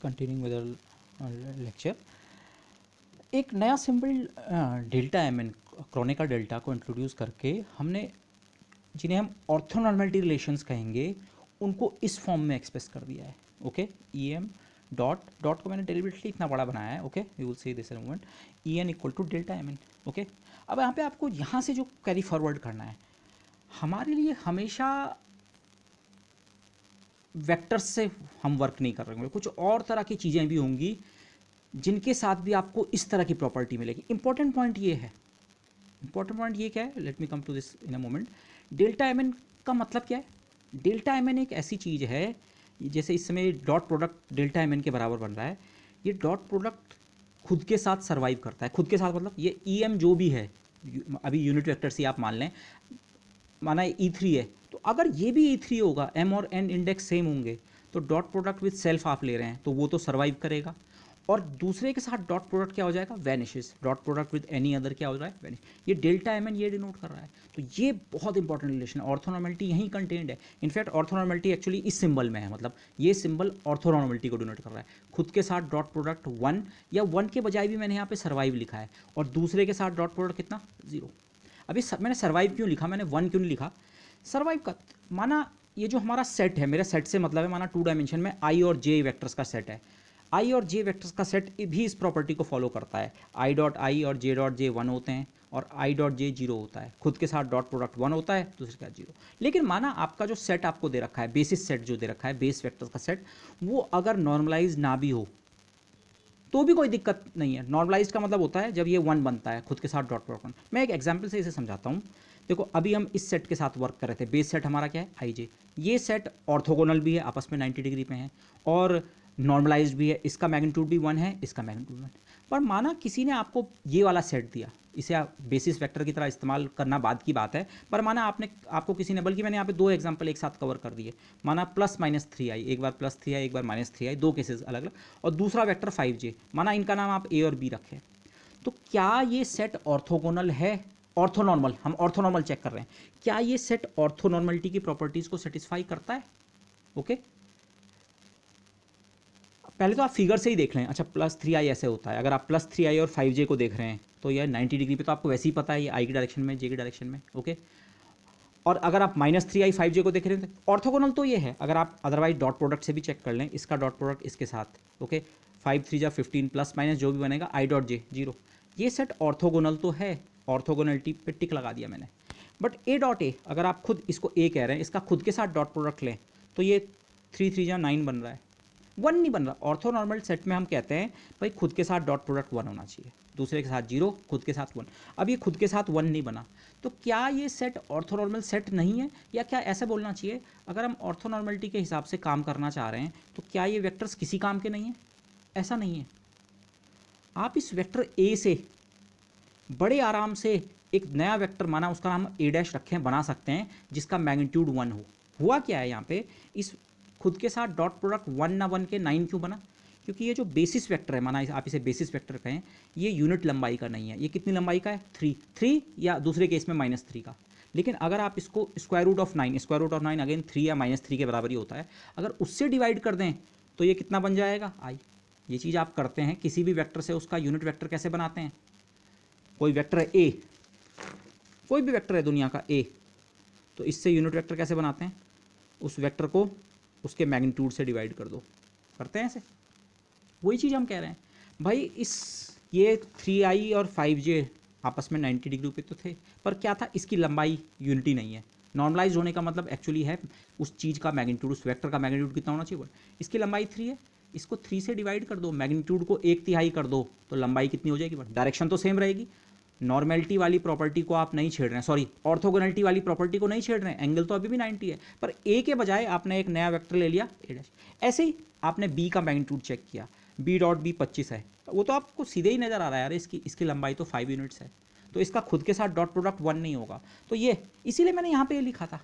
Continuing with lecture, एक नया symbol delta M N Kronecker delta को इंट्रोड्यूस करके हमने, जिन्हें हम ऑर्थोनॉर्मलिटी रिलेशंस कहेंगे, उनको इस फॉर्म में एक्सप्रेस कर दिया है. Okay, E M dot dot को मैंने डेलिबरेटली इतना बड़ा बनाया है. Okay, you will see this movement E N equal to delta M N. Okay, अब यहाँ पे आपको यहाँ से जो कैरी फॉरवर्ड करना है, हमारे लिए हमेशा वेक्टर्स से हम वर्क नहीं कर रहे होंगे, कुछ और तरह की चीज़ें भी होंगी जिनके साथ भी आपको इस तरह की प्रॉपर्टी मिलेगी. इंपॉर्टेंट पॉइंट ये है, इंपॉर्टेंट पॉइंट ये क्या है, let me come to this in a moment. Delta M N का मतलब क्या है? डेल्टा एम एन एक ऐसी चीज़ है, जैसे इस समय dot product delta M N के बराबर बन रहा है. ये डॉट प्रोडक्ट खुद के साथ सर्वाइव करता है. खुद के साथ मतलब ये ई एम जो भी है, अभी यूनिट वेक्टर से आप मान लें, माना E3 है, तो अगर ये भी E3 होगा, M और N इंडेक्स सेम होंगे, तो डॉट प्रोडक्ट विद सेल्फ आप ले रहे हैं तो वो तो सर्वाइव करेगा. और दूसरे के साथ डॉट प्रोडक्ट क्या हो जाएगा? Vanishes. Dot product with any other क्या हो रहा है? वैनिश. ये डेल्टा एम एन ये डिनोट कर रहा है. तो ये बहुत इंपॉर्टेंट रिलेशन है. ऑर्थोनॉर्मलिटी यहीं कंटेन्ड है. इनफैक्ट ऑर्थोनॉर्मलिटी एक्चुअली इस सिंबल में है, मतलब ये सिंबल ऑर्थोनॉर्मलिटी को डिनोट कर रहा है. खुद के साथ डॉट प्रोडक्ट 1 या 1 के बजाय भी मैंने यहाँ पे सर्वाइव लिखा है, और दूसरे के साथ डॉट प्रोडक्ट कितना? 0. अभी मैंने सर्वाइव क्यों लिखा, मैंने 1 क्यों नहीं लिखा? सर्वाइव का माना ये जो हमारा सेट है, मेरा सेट से मतलब है माना 2 डायमेंशन में आई और जे वेक्टर्स का सेट है. आई और जे वेक्टर्स का सेट भी इस प्रॉपर्टी को फॉलो करता है. आई डॉट आई और जे डॉट जे 1 होते हैं, और आई डॉट जे 0 होता है. खुद के साथ डॉट प्रोडक्ट 1 होता है, दूसरे के साथ 0. लेकिन माना आपका जो सेट आपको दे रखा है, बेसिस सेट जो दे रखा है, बेस वेक्टर्स का सेट, वो अगर नॉर्मलाइज ना भी हो तो भी कोई दिक्कत नहीं है. नॉर्मलाइज का मतलब होता है जब ये 1 बनता है खुद के साथ डॉट प्रोडक्ट 1. मैं एक एग्जाम्पल से इसे समझाता हूँ. देखो, अभी हम इस सेट के साथ वर्क कर रहे थे. बेस सेट हमारा क्या है? आई जे. ये सेट ऑर्थोगोनल भी है, आपस में 90 डिग्री पे है, और नॉर्मलाइज्ड भी है. इसका मैग्नीट्यूड भी 1 है, इसका मैग्नीट्यूड 1. पर माना किसी ने आपको ये वाला सेट दिया, इसे आप बेसिस वेक्टर की तरह इस्तेमाल करना बाद की बात है, पर माना आपको किसी ने, बल्कि मैंने यहाँ पे 2 एग्जांपल एक साथ कवर कर दिए. माना +-3i, एक बार +3i एक बार -3i, 2 केसेस अलग अलग, और दूसरा वेक्टर 5j. माना इनका नाम आप ए और बी रखें, तो क्या ये सेट ऑर्थोगोनल है? ऑर्थोनॉर्मल, हम ऑर्थोनॉर्मल चेक कर रहे हैं. क्या ये सेट ऑर्थोनॉर्मलिटी की प्रॉपर्टीज़ को सेटिस्फाई करता है? ओके, पहले तो आप फिगर से ही देख लें. अच्छा, +3i ऐसे होता है. अगर आप +3i और 5j को देख रहे हैं तो यह 90 डिग्री पे, तो आपको वैसे ही पता है ये आई की डायरेक्शन में, जे की डायरेक्शन में. ओके, और अगर आप -3i 5j को देख रहे हैं तो ऑर्थोगोनल तो ये है. अगर आप अदरवाइज डॉट प्रोडक्ट से भी चेक कर लें, इसका डॉट प्रोडक्ट इसके साथ, ओके, 5 3 जा 15 प्लस माइनस जो भी बनेगा, आई डॉट जे 0. ये सेट ऑर्थोगोनल तो है. ऑर्थोगोनलिटी पे टिक लगा दिया मैंने. बट ए डॉट ए, अगर आप खुद इसको ए कह रहे हैं, इसका खुद के साथ डॉट प्रोडक्ट लें, तो ये 3 3 जा 9 बन रहा है, 1 नहीं बन रहा. ऑर्थोनॉर्मल सेट में हम कहते हैं भाई खुद के साथ डॉट प्रोडक्ट 1 होना चाहिए, दूसरे के साथ 0, खुद के साथ 1. अब ये खुद के साथ 1 नहीं बना, तो क्या ये सेट ऑर्थोनॉर्मल सेट नहीं है? या क्या ऐसा बोलना चाहिए, अगर हम ऑर्थोनॉर्मलिटी के हिसाब से काम करना चाह रहे हैं, तो क्या ये वेक्टर्स किसी काम के नहीं हैं? ऐसा नहीं है. आप इस वेक्टर ए से बड़े आराम से एक नया वेक्टर, माना उसका नाम ए डैश रखें, बना सकते हैं जिसका मैग्नीट्यूड 1 हो. हुआ क्या है यहाँ पे, इस खुद के साथ डॉट प्रोडक्ट 1 ना बन के 9 क्यों बना? क्योंकि ये जो बेसिस वेक्टर है, माना आप इसे बेसिस वेक्टर कहें, ये यूनिट लंबाई का नहीं है. ये कितनी लंबाई का है? 3 या दूसरे केस में -3 का. लेकिन अगर आप इसको स्क्वायर रूट ऑफ 9 अगेन 3 या -3 के बराबर ही होता है, अगर उससे डिवाइड कर दें तो ये कितना बन जाएगा? आई. ये चीज़ आप करते हैं किसी भी वेक्टर से, उसका यूनिट वेक्टर कैसे बनाते हैं? कोई वेक्टर है ए, कोई भी वेक्टर है दुनिया का ए, तो इससे यूनिट वेक्टर कैसे बनाते हैं? उस वेक्टर को उसके मैग्नीट्यूड से डिवाइड कर दो. करते हैं ऐसे. वही चीज़ हम कह रहे हैं भाई. ये 3i और 5j आपस में 90 डिग्री पे तो थे, पर क्या था, इसकी लंबाई यूनिटी नहीं है. नॉर्मलाइज होने का मतलब एक्चुअली है उस चीज़ का मैग्नीट्यूड, उस वेक्टर का मैग्नीट्यूड कितना होना चाहिए? इसकी लंबाई 3 है, इसको 3 से डिवाइड कर दो, मैग्नीट्यूड को 1/3 कर दो, तो लंबाई कितनी हो जाएगी? डायरेक्शन तो सेम रहेगी. नॉर्मेलिटी वाली प्रॉपर्टी को आप नहीं छेड़ रहे हैं, सॉरी, ऑर्थोगोनलिटी वाली प्रॉपर्टी को नहीं छेड़ रहे हैं. एंगल तो अभी भी 90 है, पर ए के बजाय आपने एक नया वेक्टर ले लिया ए डैश. ऐसे ही आपने बी का मैग्नीट्यूड चेक किया, बी डॉट बी 25 है, वो तो आपको सीधे ही नज़र आ रहा है यार, इसकी लंबाई तो 5 यूनिट्स है, तो इसका खुद के साथ डॉट प्रोडक्ट 1 नहीं होगा. तो ये इसीलिए मैंने यहाँ पे ये लिखा था,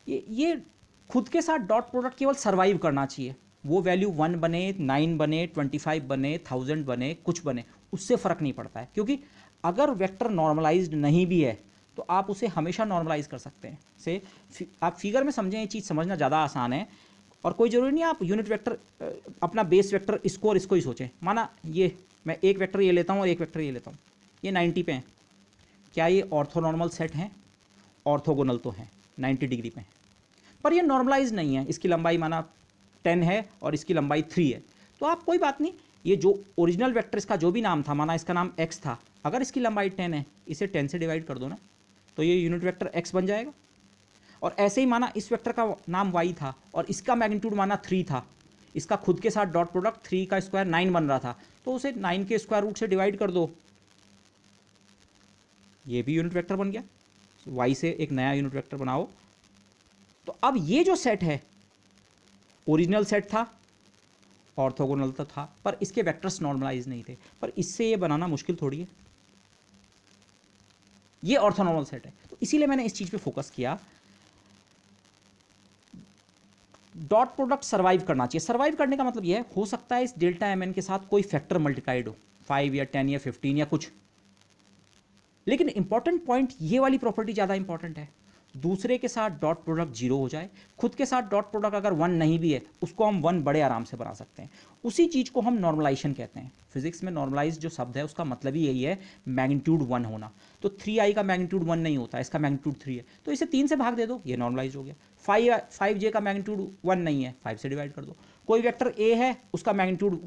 ये खुद के साथ डॉट प्रोडक्ट केवल सर्वाइव करना चाहिए. वो वैल्यू 1 बने, 9 बने, 25 बने, 1000 बने, कुछ बने, उससे फ़र्क नहीं पड़ता है. क्योंकि अगर वेक्टर नॉर्मलाइज्ड नहीं भी है तो आप उसे हमेशा नॉर्मलाइज कर सकते हैं. से आप फिगर में समझें, ये चीज़ समझना ज़्यादा आसान है. और कोई ज़रूरी नहीं आप यूनिट वेक्टर अपना बेस वेक्टर इसको और इसको ही सोचें। माना ये मैं एक वेक्टर ये लेता हूँ और एक वेक्टर ये लेता हूँ, ये 90 पे हैं, क्या ये ऑर्थोनॉर्मल सेट हैं? ऑर्थोगोनल तो हैं, 90 डिग्री पे हैं, पर ये नॉर्मलाइज नहीं है। इसकी लंबाई माना 10 है और इसकी लंबाई 3 है, तो आप कोई बात नहीं, ये जो ओरिजिनल वेक्टर इसका जो भी नाम था, माना इसका नाम x था, अगर इसकी लंबाई 10 है, इसे 10 से डिवाइड कर दो ना, तो ये यूनिट वेक्टर x बन जाएगा। और ऐसे ही माना इस वेक्टर का नाम y था और इसका मैग्नीट्यूड माना 3 था, इसका खुद के साथ डॉट प्रोडक्ट 3 का स्क्वायर 9 बन रहा था, तो उसे 9 के स्क्वायर रूट से डिवाइड कर दो, ये भी यूनिट वेक्टर बन गया। y से एक नया यूनिट वेक्टर बनाओ। तो अब ये जो सेट है ओरिजिनल सेट था, ऑर्थोगोनल तो था, पर इसके वेक्टर्स नॉर्मलाइज नहीं थे, पर इससे ये बनाना मुश्किल थोड़ी है, ये ऑर्थोनॉर्मल सेट है। तो इसीलिए मैंने इस चीज पे फोकस किया। डॉट प्रोडक्ट सर्वाइव करना चाहिए। सर्वाइव करने का मतलब ये है, हो सकता है इस डेल्टा एम एन के साथ कोई फैक्टर मल्टीप्लाइड हो, 5 या 10 या 15 या कुछ, लेकिन इंपॉर्टेंट पॉइंट ये वाली प्रॉपर्टी ज़्यादा इंपॉर्टेंट है, दूसरे के साथ डॉट प्रोडक्ट 0 हो जाए, खुद के साथ डॉट प्रोडक्ट अगर 1 नहीं भी है, उसको हम 1 बड़े आराम से बना सकते हैं। उसी चीज़ को हम नॉर्मलाइजेशन कहते हैं। फिजिक्स में नॉर्मलाइज जो शब्द है उसका मतलब ही यही है, मैग्नीट्यूड 1 होना। तो 3i का मैग्नीट्यूड 1 नहीं होता, इसका मैग्नीट्यूड 3 है, तो इसे 3 से भाग दे दो, ये नॉर्मलाइज हो गया। 5j का मैग्नीट्यूड 1 नहीं है, 5 से डिवाइड कर दो। कोई वेक्टर a है, उसका मैग्नीट्यूड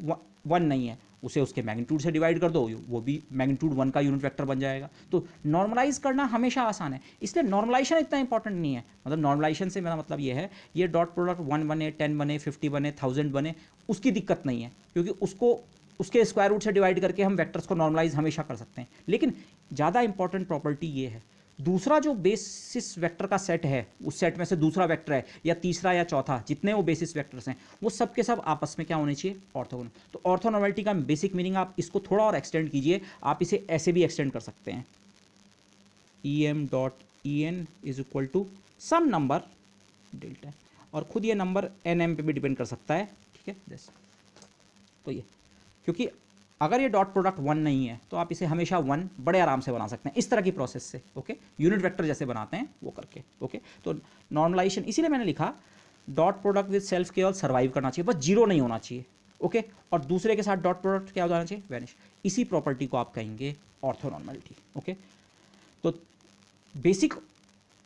1 नहीं है, उसे उसके मैग्नीट्यूड से डिवाइड कर दो, वो भी मैग्नीट्यूड 1 का यूनिट वेक्टर बन जाएगा। तो नॉर्मलाइज करना हमेशा आसान है, इसलिए नॉर्मलाइजेशन इतना इंपॉर्टेंट नहीं है। मतलब नॉर्मलाइजेशन से मेरा मतलब ये है, ये डॉट प्रोडक्ट 1 बने, 10 बने, 50 बने, 1000 बने, उसकी दिक्कत नहीं है, क्योंकि उसको उसके स्क्वायर रूट से डिवाइड करके हम वेक्टर्स को नॉर्मलाइज हमेशा कर सकते हैं। लेकिन ज़्यादा इंपॉर्टेंट प्रॉपर्टी ये है, दूसरा जो बेसिस वेक्टर का सेट है, उस सेट में से दूसरा वेक्टर है या तीसरा या चौथा, जितने वो बेसिस वेक्टर्स हैं, वो सब के सब आपस में क्या होने चाहिए? ऑर्थोगोनल। तो ऑर्थोनॉर्मलिटी का बेसिक मीनिंग आप इसको थोड़ा और एक्सटेंड कीजिए, आप इसे ऐसे भी एक्सटेंड कर सकते हैं, em dot en is equal to some number delta, और खुद ये नंबर nm पे भी डिपेंड कर सकता है, ठीक है जैसे। तो ये क्योंकि अगर ये डॉट प्रोडक्ट 1 नहीं है, तो आप इसे हमेशा 1 बड़े आराम से बना सकते हैं, इस तरह की प्रोसेस से, ओके, यूनिट वेक्टर जैसे बनाते हैं वो करके, ओके। तो नॉर्मलाइजेशन इसीलिए मैंने लिखा, डॉट प्रोडक्ट विद सेल्फ केवल सर्वाइव करना चाहिए, बस 0 नहीं होना चाहिए, ओके, और दूसरे के साथ डॉट प्रोडक्ट क्या हो जाना चाहिए? वैनिश। इसी प्रॉपर्टी को आप कहेंगे ऑर्थोनॉर्मलिटी, ओके। तो बेसिक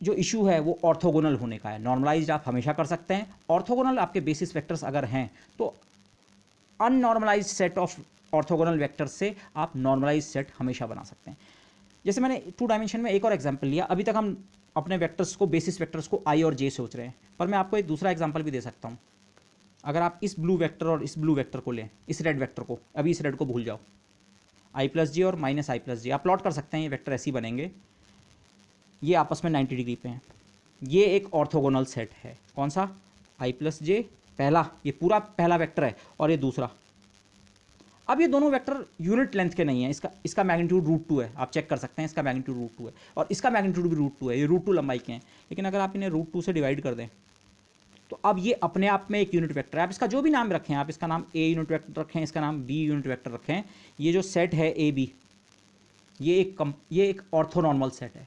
जो इशू है वो ऑर्थोगोनल होने का है। नॉर्मलाइज्ड आप हमेशा कर सकते हैं, ऑर्थोगोनल आपके बेसिस वेक्टर्स अगर हैं तो अननॉर्मलाइज्ड सेट ऑफ ऑर्थोगोनल वेक्टर्स से आप नॉर्मलाइज सेट हमेशा बना सकते हैं। जैसे मैंने 2 डायमेंशन में एक और एग्जांपल लिया, अभी तक हम अपने वेक्टर्स को, बेसिस वेक्टर्स को i और j सोच रहे हैं, पर मैं आपको एक दूसरा एग्जांपल भी दे सकता हूँ। अगर आप इस ब्लू वेक्टर और इस ब्लू वेक्टर को लें, इस रेड वेक्टर को, अभी इस रेड को भूल जाओ, i+j और -i+j आप प्लॉट कर सकते हैं, ये वेक्टर ऐसे ही बनेंगे, ये आपस में 90 डिग्री पे हैं, ये एक ऑर्थोगोनल सेट है। कौन सा? i+j पहला, ये पूरा पहला वेक्टर है, और ये दूसरा। अब ये दोनों वेक्टर यूनिट लेंथ के नहीं है, इसका मैग्नीट्यूड √2 है, आप चेक कर सकते हैं, इसका मैग्नीट्यूड √2 है और इसका मैग्नीट्यूड भी √2 है, ये √2 लंबाई के हैं। लेकिन अगर आप इन्हें √2 से डिवाइड कर दें, तो अब ये अपने आप में एक यूनिट वेक्टर है। आप इसका जो भी नाम रखें, आप इसका नाम a यूनिट वेक्टर रखें, इसका नाम b यूनिट वेक्टर रखें, ये जो सेट है ए बी, ये एक ऑर्थोनॉर्मल सेट है,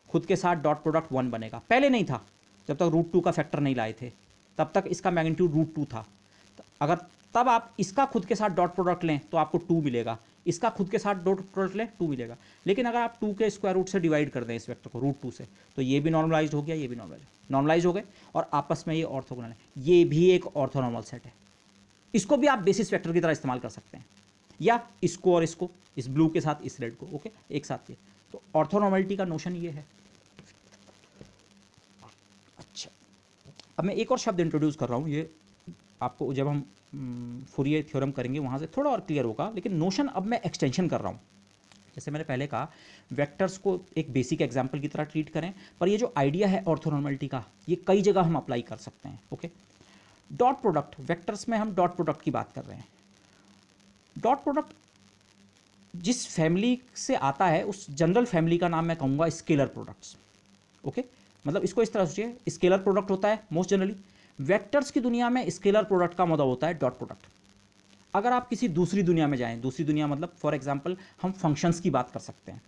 खुद के साथ डॉट प्रोडक्ट 1 बनेगा। पहले नहीं था, जब तक √2 का फैक्टर नहीं लाए थे, तब तक इसका मैग्नीट्यूड √2 था। अगर तब आप इसका खुद के साथ डॉट प्रोडक्ट लें तो आपको 2 मिलेगा, इसका खुद के साथ डॉट प्रोडक्ट लें 2 मिलेगा। लेकिन अगर आप 2 के स्क्वायर रूट से डिवाइड कर दें इस वेक्टर को √2 से, तो ये भी नॉर्मलाइज हो गया, ये भी नॉर्मलाइज हो गए, और आपस में ये ऑर्थोगोनल है। ये भी एक ऑर्थोनॉर्मल सेट है, इसको भी आप बेसिस वेक्टर की तरह इस्तेमाल कर सकते हैं, या इसको और इसको, इस ब्लू के साथ इस रेड को, ओके, एक साथ ये। तो ऑर्थोनॉर्मलिटी का नोशन ये है। अच्छा, अब मैं एक और शब्द इंट्रोड्यूस कर रहा हूँ, ये आपको जब हम फूरियर थ्योरम करेंगे वहाँ से थोड़ा और क्लियर होगा, लेकिन नोशन अब मैं एक्सटेंशन कर रहा हूँ। जैसे मैंने पहले कहा, वेक्टर्स को एक बेसिक एग्जाम्पल की तरह ट्रीट करें, पर ये जो आइडिया है ऑर्थोनॉर्मलिटी का, ये कई जगह हम अप्लाई कर सकते हैं, ओके। डॉट प्रोडक्ट, वेक्टर्स में हम डॉट प्रोडक्ट की बात कर रहे हैं। डॉट प्रोडक्ट जिस फैमिली से आता है, उस जनरल फैमिली का नाम मैं कहूँगा स्केलर प्रोडक्ट्स, ओके। मतलब इसको इस तरह सोचिए, स्केलर प्रोडक्ट होता है मोस्ट जनरली, वेक्टर्स की दुनिया में स्केलर प्रोडक्ट का मतलब होता है डॉट प्रोडक्ट। अगर आप किसी दूसरी दुनिया में जाएं, दूसरी दुनिया मतलब फॉर एग्जांपल हम फंक्शंस की बात कर सकते हैं,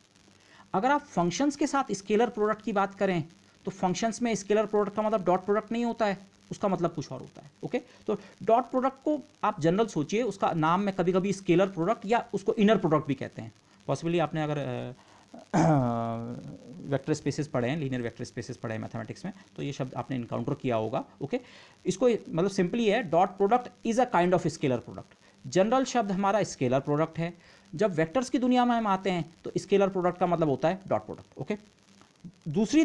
अगर आप फंक्शंस के साथ स्केलर प्रोडक्ट की बात करें, तो फंक्शंस में स्केलर प्रोडक्ट का मतलब डॉट प्रोडक्ट नहीं होता है, उसका मतलब कुछ और होता है। ओके, तो डॉट प्रोडक्ट को आप जनरल सोचिए, उसका नाम में कभी कभी स्केलर प्रोडक्ट या उसको इनर प्रोडक्ट भी कहते हैं। पॉसिबली आपने अगर वेक्टर स्पेसेस पढ़े हैं, लीनियर वेक्टर स्पेसेस पढ़े हैं मैथमेटिक्स में, तो ये शब्द आपने इनकाउंटर किया होगा। ओके, इसको मतलब सिंपली है, dot product is a kind of scalar product. General शब्द हमारा स्केलर प्रोडक्ट है। जब वेक्टर्स की दुनिया में हम आते हैं तो स्केलर प्रोडक्ट का मतलब होता है डॉट प्रोडक्ट। ओके, दूसरी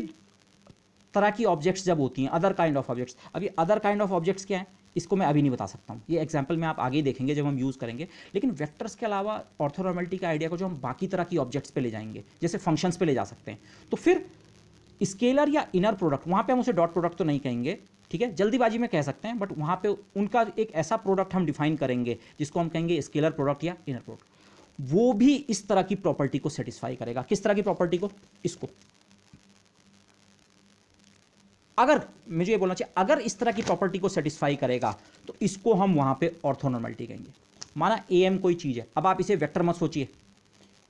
तरह की ऑब्जेक्ट्स जब होती हैं, अदर काइंड ऑफ ऑब्जेक्ट्स, अभी अदर काइंड ऑफ ऑब्जेक्ट्स क्या है इसको मैं अभी नहीं बता सकता हूँ, ये एग्जांपल में आप आगे देखेंगे जब हम यूज़ करेंगे। लेकिन वेक्टर्स के अलावा ऑर्थोनॉर्मलिटी का आइडिया को जो हम बाकी तरह की ऑब्जेक्ट्स पे ले जाएंगे, जैसे फंक्शंस पे ले जा सकते हैं, तो फिर स्केलर या इनर प्रोडक्ट, वहाँ पे हम उसे डॉट प्रोडक्ट तो नहीं कहेंगे, ठीक है, जल्दीबाजी में कह सकते हैं, बट वहाँ पे उनका एक ऐसा प्रोडक्ट हम डिफाइन करेंगे जिसको हम कहेंगे स्केलर प्रोडक्ट या इनर प्रोडक्ट। वो भी इस तरह की प्रॉपर्टी को सेटिस्फाई करेगा। किस तरह की प्रॉपर्टी को? इसको, अगर मुझे ये बोलना चाहिए, अगर इस तरह की प्रॉपर्टी को सेटिस्फाई करेगा तो इसको हम वहां पे ऑर्थोनॉर्मलिटी कहेंगे। माना ए एम कोई चीज़ है, अब आप इसे वेक्टर मत सोचिए,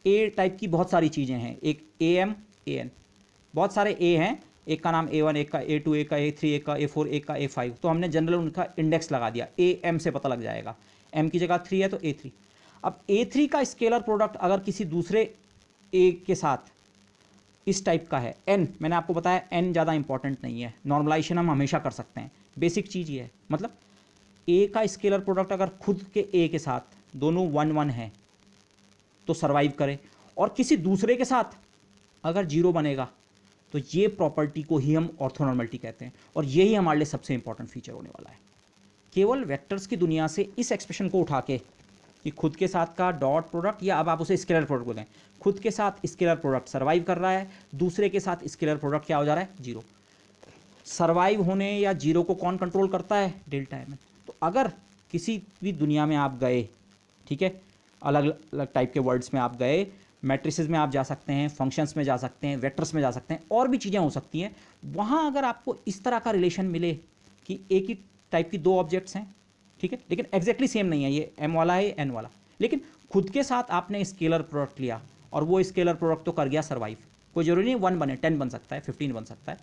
ए टाइप की बहुत सारी चीज़ें हैं, एक ए एम ए एन, बहुत सारे ए हैं, एक का नाम A1, एक का A2, एक का A3, एक का A4, एक का A5, तो हमने जनरल उनका इंडेक्स लगा दिया, ए एम से पता लग जाएगा, एम की जगह 3 है तो A3। अब A3 का स्केलर प्रोडक्ट अगर किसी दूसरे ए के साथ इस टाइप का है, n, मैंने आपको बताया n ज़्यादा इंपॉर्टेंट नहीं है, नॉर्मलाइजेशन हम हमेशा कर सकते हैं, बेसिक चीज़ ये है। मतलब a का स्केलर प्रोडक्ट अगर खुद के a के साथ दोनों 1 1 है तो सर्वाइव करे, और किसी दूसरे के साथ अगर 0 बनेगा तो ये प्रॉपर्टी को ही हम ऑर्थोनॉर्मलिटी कहते हैं, और यही हमारे लिए सबसे इंपॉर्टेंट फीचर होने वाला है। केवल वेक्टर्स की दुनिया से इस एक्सप्रेशन को उठा के कि खुद के साथ का डॉट प्रोडक्ट, या अब आप उसे स्केलर प्रोडक्ट बोलते हैं, खुद के साथ स्केलर प्रोडक्ट सर्वाइव कर रहा है, दूसरे के साथ स्केलर प्रोडक्ट क्या हो जा रहा है? 0। सर्वाइव होने या 0 को कौन कंट्रोल करता है? Delta M. तो अगर किसी भी दुनिया में आप गए, ठीक है, अलग अलग टाइप के वर्ड्स में आप गए, मैट्रिसेस में आप जा सकते हैं, फंक्शंस में जा सकते हैं, वेक्टर्स में जा सकते हैं, और भी चीज़ें हो सकती हैं, वहाँ अगर आपको इस तरह का रिलेशन मिले कि एक ही टाइप की 2 ऑब्जेक्ट्स हैं, ठीक है, लेकिन एग्जैक्टली सेम नहीं है, ये एम वाला है, एन वाला, लेकिन खुद के साथ आपने स्केलर प्रोडक्ट लिया और वो स्केलर प्रोडक्ट तो कर गया सर्वाइव, कोई जरूरी नहीं 1 बने, 10 बन सकता है, 15 बन सकता है,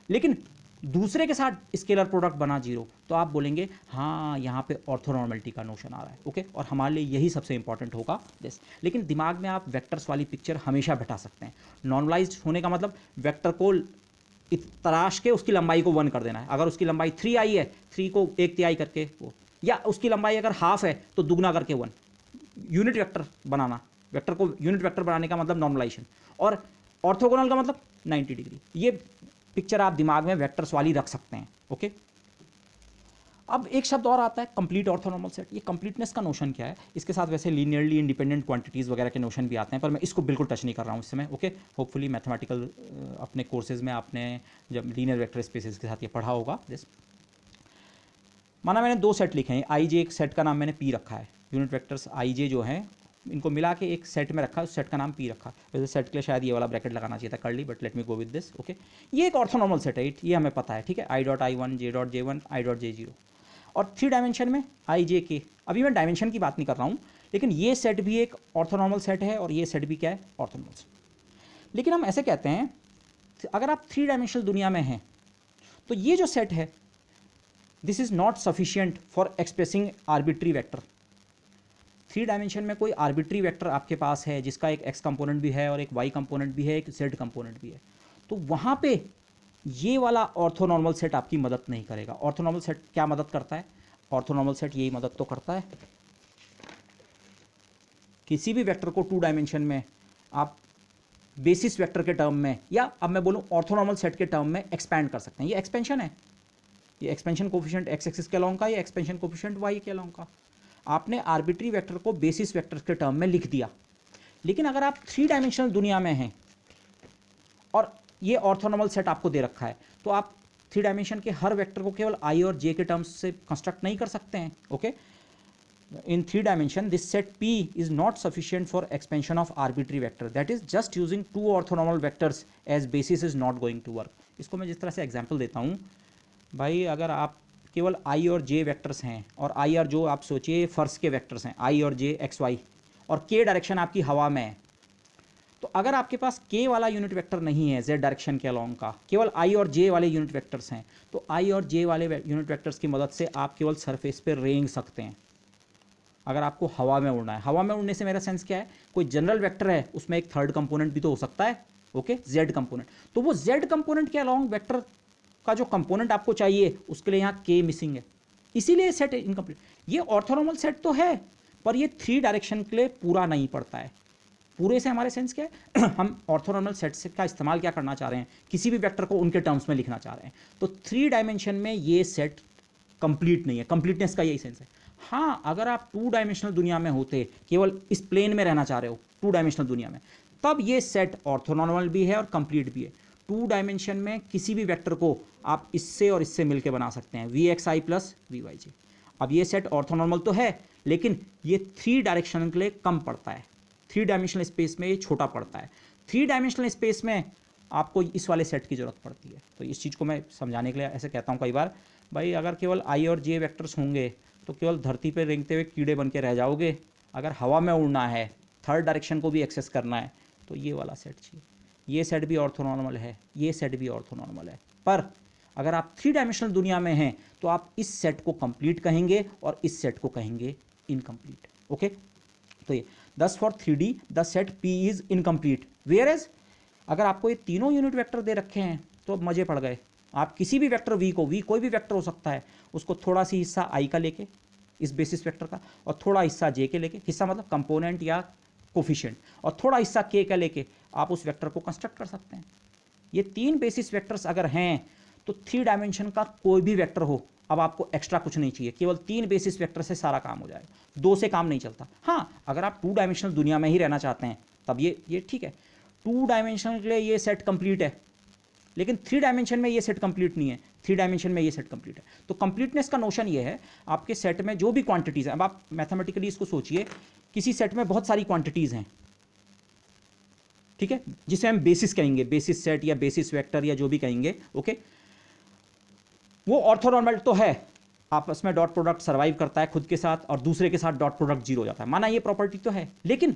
लेकिन दूसरे के साथ स्केलर प्रोडक्ट बना 0, तो आप बोलेंगे हाँ यहाँ पे ऑर्थोनॉर्मलिटी का नोशन आ रहा है। ओके, और हमारे लिए यही सबसे इंपॉर्टेंट होगा दिस। लेकिन दिमाग में आप वेक्टर्स वाली पिक्चर हमेशा बैठा सकते हैं। नॉर्मलाइज्ड होने का मतलब वेक्टर को तराश के उसकी लंबाई को 1 कर देना है। अगर उसकी लंबाई 3 आई है, 3 को 1 तिहाई करके वो, या उसकी लंबाई अगर हाफ है तो दुगना करके 1। यूनिट वेक्टर बनाना, वेक्टर को यूनिट वेक्टर बनाने का मतलब नॉर्मलाइजेशन, और ऑर्थोगोनल का मतलब 90 डिग्री। ये पिक्चर आप दिमाग में वेक्टर्स वाली रख सकते हैं। ओके, अब एक शब्द और आता है, कंप्लीट ऑर्थोनॉर्मल सेट। ये कंप्लीटनेस का नोशन क्या है? इसके साथ वैसे लीनियरली इंडिपेंडेंट क्वांटिटीज़ वगैरह के नोशन भी आते हैं, पर मैं इसको बिल्कुल टच नहीं कर रहा हूँ इस समय। ओके, होपफुली मैथमेटिकल अपने कोर्सेज में आपने जब लीनियर वेक्टर स्पेसेस के साथ ये पढ़ा होगा। जैसे माना मैंने 2 सेट लिखे हैं, आई जे, एक सेट का नाम मैंने पी रखा है, यूनिट वेक्टर्स आई जे जो हैं इनको मिला के एक सेट में रखा है, उस सेट का नाम पी रखा है। वैसे सेट के लिए शायद ये वाला ब्रैकेट लगाना चाहिए था, कर ली, but let me go with this. Okay, ये एक ऑर्थोनॉर्मल सेट है, ये हमें पता है, ठीक है, I dot I1, J dot J1, I dot J0, और 3 डायमेंशन में आई जे के। अभी मैं डायमेंशन की बात नहीं कर रहा हूँ, लेकिन ये सेट भी एक ऑर्थोनॉर्मल सेट है, और ये सेट भी क्या है? Orthonormal set. लेकिन हम ऐसे कहते हैं, अगर आप 3 डायमेंशनल दुनिया में हैं तो ये जो सेट है, this is not sufficient for expressing arbitrary vector. 3 dimension में कोई आर्बिट्री वेक्टर आपके पास है जिसका एक एक्स कंपोनेंट भी है और एक वाई कंपोनेंट भी है, एक जेड कंपोनेंट भी है, तो वहाँ पे ये वाला ऑर्थोनॉर्मल सेट आपकी मदद नहीं करेगा। ऑर्थोनॉर्मल सेट क्या मदद करता है? ऑर्थोनॉर्मल सेट यही मदद तो करता है, किसी भी वेक्टर को 2 डायमेंशन में आप बेसिस वेक्टर के टर्म में, या अब मैं बोलूँ ऑर्थोनॉर्मल सेट के टर्म में एक्सपैंड कर सकते हैं। ये एक्सपेंशन है, ये एक्सपेंशन कोफिशिएंट एक्स एक्सिस के अलोंग का, ये एक्सपेंशन कोफिशिएंट वाई के अलोंग का। आपने आर्बिट्री वेक्टर को बेसिस वेक्टर के टर्म में लिख दिया। लेकिन अगर आप 3 डायमेंशनल दुनिया में हैं और ये ऑर्थोनॉर्मल सेट आपको दे रखा है, तो आप 3 डायमेंशन के हर वेक्टर को केवल आई और जे के टर्म्स से कंस्ट्रक्ट नहीं कर सकते हैं। Okay, in 3 dimension this set P is not sufficient for expansion of arbitrary vector, that is just using 2 orthonormal vectors as basis is not going to work। इसको मैं जिस तरह से एग्जांपल देता हूँ भाई, अगर आप केवल I और J वेक्टर्स हैं, और I और जो आप सोचिए फर्श के वेक्टर्स हैं, I और J XY, और K डायरेक्शन आपकी हवा में है, तो अगर आपके पास k वाला यूनिट वेक्टर नहीं है z डायरेक्शन के अलोंग का, केवल i और j वाले यूनिट वेक्टर्स हैं, तो i और j वाले यूनिट वेक्टर्स की मदद से आप केवल सरफेस पे रेंग सकते हैं। अगर आपको हवा में उड़ना है, हवा में उड़ने से मेरा सेंस क्या है, कोई जनरल वेक्टर है उसमें एक थर्ड कंपोनेंट भी तो हो सकता है, ओके, z कंपोनेंट। तो वो z कंपोनेंट के अलोंग वेक्टर का जो कंपोनेंट आपको चाहिए उसके लिए यहाँ k मिसिंग है, इसीलिए सेट इनकम्प्लीट। ये ऑर्थोनॉर्मल सेट तो है पर ये 3 डायरेक्शन के लिए पूरा नहीं पड़ता है। पूरे से हमारे सेंस क्या है हम ऑर्थोनॉर्मल सेट से का इस्तेमाल क्या करना चाह रहे हैं, किसी भी वेक्टर को उनके टर्म्स में लिखना चाह रहे हैं। तो 3 डायमेंशन में ये सेट कंप्लीट नहीं है, कंप्लीटनेस का यही सेंस है। हाँ, अगर आप 2 डायमेंशनल दुनिया में होते, केवल इस प्लेन में रहना चाह रहे हो 2 डायमेंशनल दुनिया में, तब ये सेट ऑर्थोनॉर्मल भी है और कंप्लीट भी है। 2 डायमेंशन में किसी भी वेक्टर को आप इससे और इससे मिलकर बना सकते हैं, vxi प्लस vyj। अब ये सेट ऑर्थोनॉर्मल तो है लेकिन ये 3 डायरेक्शन के लिए कम पड़ता है, 3 डायमेंशनल स्पेस में ये छोटा पड़ता है। 3 डायमेंशनल स्पेस में आपको इस वाले सेट की ज़रूरत पड़ती है। तो इस चीज़ को मैं समझाने के लिए ऐसे कहता हूँ कई बार, भाई अगर केवल i और j वेक्टर्स होंगे तो केवल धरती पर रेंगते हुए कीड़े बन के रह जाओगे। अगर हवा में उड़ना है, थर्ड डायरेक्शन को भी एक्सेस करना है, तो ये वाला सेट चाहिए। ये सेट भी ऑर्थोनॉर्मल है, ये सेट भी ऑर्थोनॉर्मल है। पर अगर आप 3 डायमेंशनल दुनिया में हैं तो आप इस सेट को कंप्लीट कहेंगे और इस सेट को कहेंगे इनकम्प्लीट, ओके। तो ये this for 3D the set P is incomplete, whereas अगर आपको ये तीनों यूनिट वेक्टर दे रखे हैं तो अब मजे पड़ गए। आप किसी भी वेक्टर v को, v कोई भी वेक्टर हो सकता है, उसको थोड़ा सी हिस्सा i का लेके इस बेसिस वेक्टर का और थोड़ा हिस्सा j के लेके, हिस्सा मतलब कंपोनेंट या कोफिशिएंट, और थोड़ा हिस्सा k का लेके आप उस वेक्टर को कंस्ट्रक्ट कर सकते हैं। ये 3 बेसिस वेक्टर्स अगर हैं तो 3 डायमेंशन का कोई भी वेक्टर हो, अब आपको एक्स्ट्रा कुछ नहीं चाहिए, केवल 3 बेसिस वेक्टर से सारा काम हो जाएगा, 2 से काम नहीं चलता। हाँ, अगर आप 2 डायमेंशनल दुनिया में ही रहना चाहते हैं तब ये ठीक है, 2 डायमेंशनल के लिए ये सेट कंप्लीट है, लेकिन 3 डायमेंशन में ये सेट कंप्लीट नहीं है, 3 डायमेंशन में ये सेट कंप्लीट है। तो कंप्लीटनेस का नोशन ये है, आपके सेट में जो भी क्वांटिटीज़ हैं, अब आप मैथमेटिकली इसको सोचिए, किसी सेट में बहुत सारी क्वांटिटीज़ हैं, ठीक है, जिसे हम बेसिस कहेंगे, बेसिस सेट या बेसिस वेक्टर या जो भी कहेंगे, ओके। वो ऑर्थोनॉर्मल तो है, आपस में डॉट प्रोडक्ट सर्वाइव करता है खुद के साथ और दूसरे के साथ डॉट प्रोडक्ट 0 हो जाता है, माना ये प्रॉपर्टी तो है। लेकिन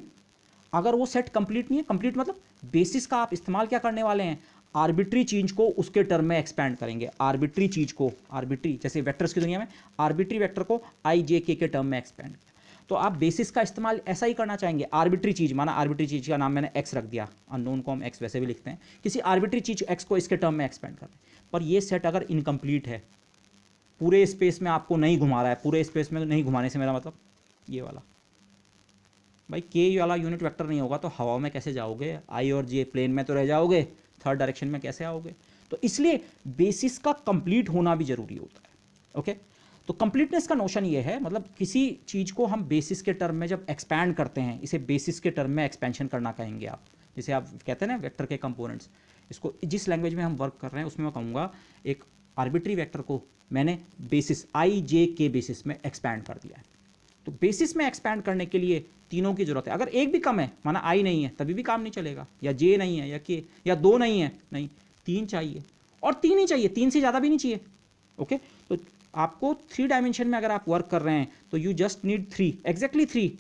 अगर वो सेट कंप्लीट नहीं है, कंप्लीट मतलब बेसिस का आप इस्तेमाल क्या करने वाले हैं, आर्बिट्री चीज को उसके टर्म में एक्सपैंड करेंगे, आर्बिट्री चीज को, आर्बिट्री जैसे वेक्टर्स की दुनिया में आर्बिट्री वेक्टर को i j k के टर्म में एक्सपैंड। तो आप बेसिस का इस्तेमाल ऐसा ही करना चाहेंगे, आर्बिट्री चीज, माना आर्बिट्री चीज का नाम मैंने x रख दिया, अननोन को हम x वैसे भी लिखते हैं, किसी आर्बिट्री चीज x को इसके टर्म में एक्सपैंड कर दें। पर ये सेट अगर इनकम्प्लीट है, पूरे स्पेस में आपको नहीं घुमा रहा है, पूरे स्पेस में नहीं घुमाने से मेरा मतलब ये वाला, भाई के वाला यूनिट वेक्टर नहीं होगा तो हवा में कैसे जाओगे, आई और जे प्लेन में तो रह जाओगे, थर्ड डायरेक्शन में कैसे आओगे। तो इसलिए बेसिस का कंप्लीट होना भी जरूरी होता है, ओके। तो कंप्लीटनेस का नोशन ये है, मतलब किसी चीज़ को हम बेसिस के टर्म में जब एक्सपैंड करते हैं, इसे बेसिस के टर्म में एक्सपेंशन करना कहेंगे आप, जैसे आप कहते हैं ना वेक्टर के कंपोनेंट्स, इसको जिस लैंग्वेज में हम वर्क कर रहे हैं उसमें मैं कहूँगा एक आर्बिट्री वेक्टर को मैंने बेसिस आई जे के बेसिस में एक्सपैंड कर दिया है। तो बेसिस में एक्सपैंड करने के लिए तीनों की जरूरत है। अगर एक भी कम है, माना आई नहीं है, तभी भी काम नहीं चलेगा, या जे नहीं है, या के, या 2 नहीं है, नहीं 3 चाहिए, और 3 ही चाहिए, 3 से ज़्यादा भी नहीं चाहिए, ओके। तो आपको 3 डायमेंशन में अगर आप वर्क कर रहे हैं तो यू जस्ट नीड 3, एग्जैक्टली 3,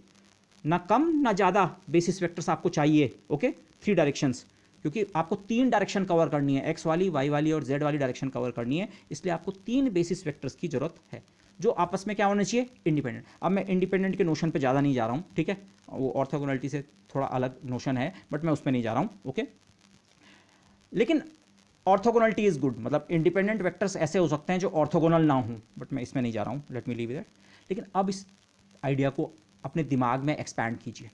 ना कम ना ज़्यादा बेसिस वेक्टर्स आपको चाहिए, ओके, 3 डायरेक्शंस, क्योंकि आपको 3 डायरेक्शन कवर करनी है, एक्स वाली, वाई वाली और जेड वाली डायरेक्शन कवर करनी है, इसलिए आपको 3 बेसिस वेक्टर्स की जरूरत है, जो आपस में क्या होने चाहिए, इंडिपेंडेंट। अब मैं इंडिपेंडेंट के नोशन पे ज़्यादा नहीं जा रहा हूँ, ठीक है, वो ऑर्थोगोनलिटी से थोड़ा अलग नोशन है, बट मैं उस पर नहीं जा रहा हूँ, ओके। लेकिन ऑर्थोगोनलिटी इज़ गुड, मतलब इंडिपेंडेंट वेक्टर्स ऐसे हो सकते हैं जो ऑर्थोगोनल ना हों, बट मैं इसमें नहीं जा रहा हूँ, लेट मी लीव दैट। लेकिन अब इस आइडिया को अपने दिमाग में एक्सपैंड कीजिए।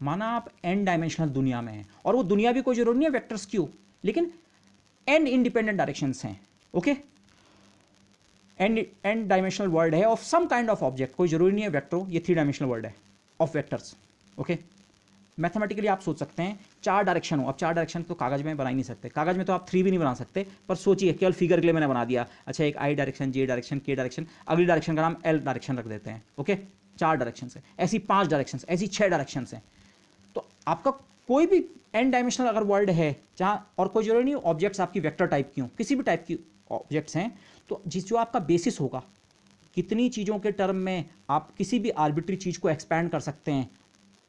माना आप n डायमेंशनल दुनिया में हैं, और वो दुनिया भी कोई जरूरी नहीं है वेक्टर्स की हो, लेकिन n इंडिपेंडेंट डायरेक्शंस हैं, ओके। n डायमेंशनल वर्ल्ड है of some kind of object, कोई जरूरी नहीं है वेक्टर हो, ये 3 डायमेंशनल वर्ल्ड है ऑफ वेक्टर्स, ओके। मैथमेटिकली आप सोच सकते हैं 4 डायरेक्शन हो, अब 4 डायरेक्शन तो कागज में बना ही नहीं सकते, कागज में तो आप 3 भी नहीं बना सकते, पर सोचिए केवल फिगर के लिए मैंने बना दिया, अच्छा एक आई डायरेक्शन, जे डायरेक्शन, के डायरेक्शन, अगली डायरेक्शन का नाम एल डायरेक्शन रख देते हैं, ओके। 4 डायरेक्शन है, ऐसी 5 डायरेक्शन, ऐसी 6 डायरेक्शन हैं। तो आपका कोई भी n डायमेंशनल अगर वर्ल्ड है जहाँ, और कोई जरूरी नहीं ऑब्जेक्ट्स आपकी वेक्टर टाइप की हों, किसी भी टाइप की ऑब्जेक्ट्स हैं, तो जो आपका बेसिस होगा, कितनी चीज़ों के टर्म में आप किसी भी आर्बिट्री चीज़ को एक्सपैंड कर सकते हैं,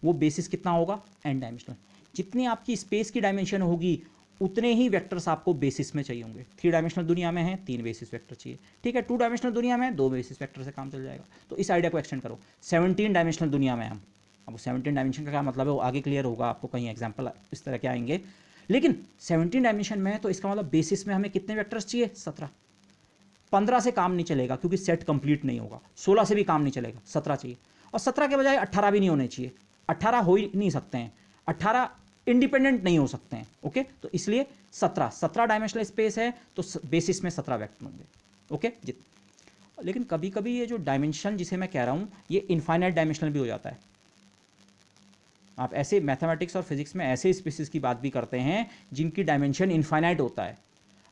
वो बेसिस कितना होगा, n डायमेंशनल। जितनी आपकी स्पेस की डायमेंशन होगी उतने ही वेक्टर्स आपको बेसिस में चाहिए होंगे। 3 डायमेंशनल दुनिया में है 3 बेसिस वेक्टर चाहिए, ठीक है। 2 डायमेंशनल दुनिया में 2 बेसिस वेक्टर से काम चल जाएगा। तो इस आइडिया को एक्सटेंड करो 17 डायमेंशनल दुनिया में हम, अब 17 डायमेंशन का क्या मतलब है वो आगे क्लियर होगा आपको, कहीं एग्जाम्पल इस तरह के आएंगे। लेकिन 17 डायमेंशन में है तो इसका मतलब बेसिस में हमें कितने वेक्टर्स चाहिए? 17। 15 से काम नहीं चलेगा क्योंकि सेट कंप्लीट नहीं होगा, 16 से भी काम नहीं चलेगा, 17 चाहिए। और 17 के बजाय 18 भी नहीं होने चाहिए, 18 हो ही नहीं सकते हैं, 18 इंडिपेंडेंट नहीं हो सकते हैं, ओके। तो इसलिए 17 डायमेंशनल स्पेस है तो बेसिस में 17 वेक्टर होंगे, ओके। लेकिन कभी कभी ये जो डायमेंशन जिसे मैं कह रहा हूँ ये इनफाइनाइट डायमेंशनल भी हो जाता है। आप ऐसे मैथमेटिक्स और फिजिक्स में ऐसे स्पेसिस की बात भी करते हैं जिनकी डायमेंशन इनफाइनाइट होता है।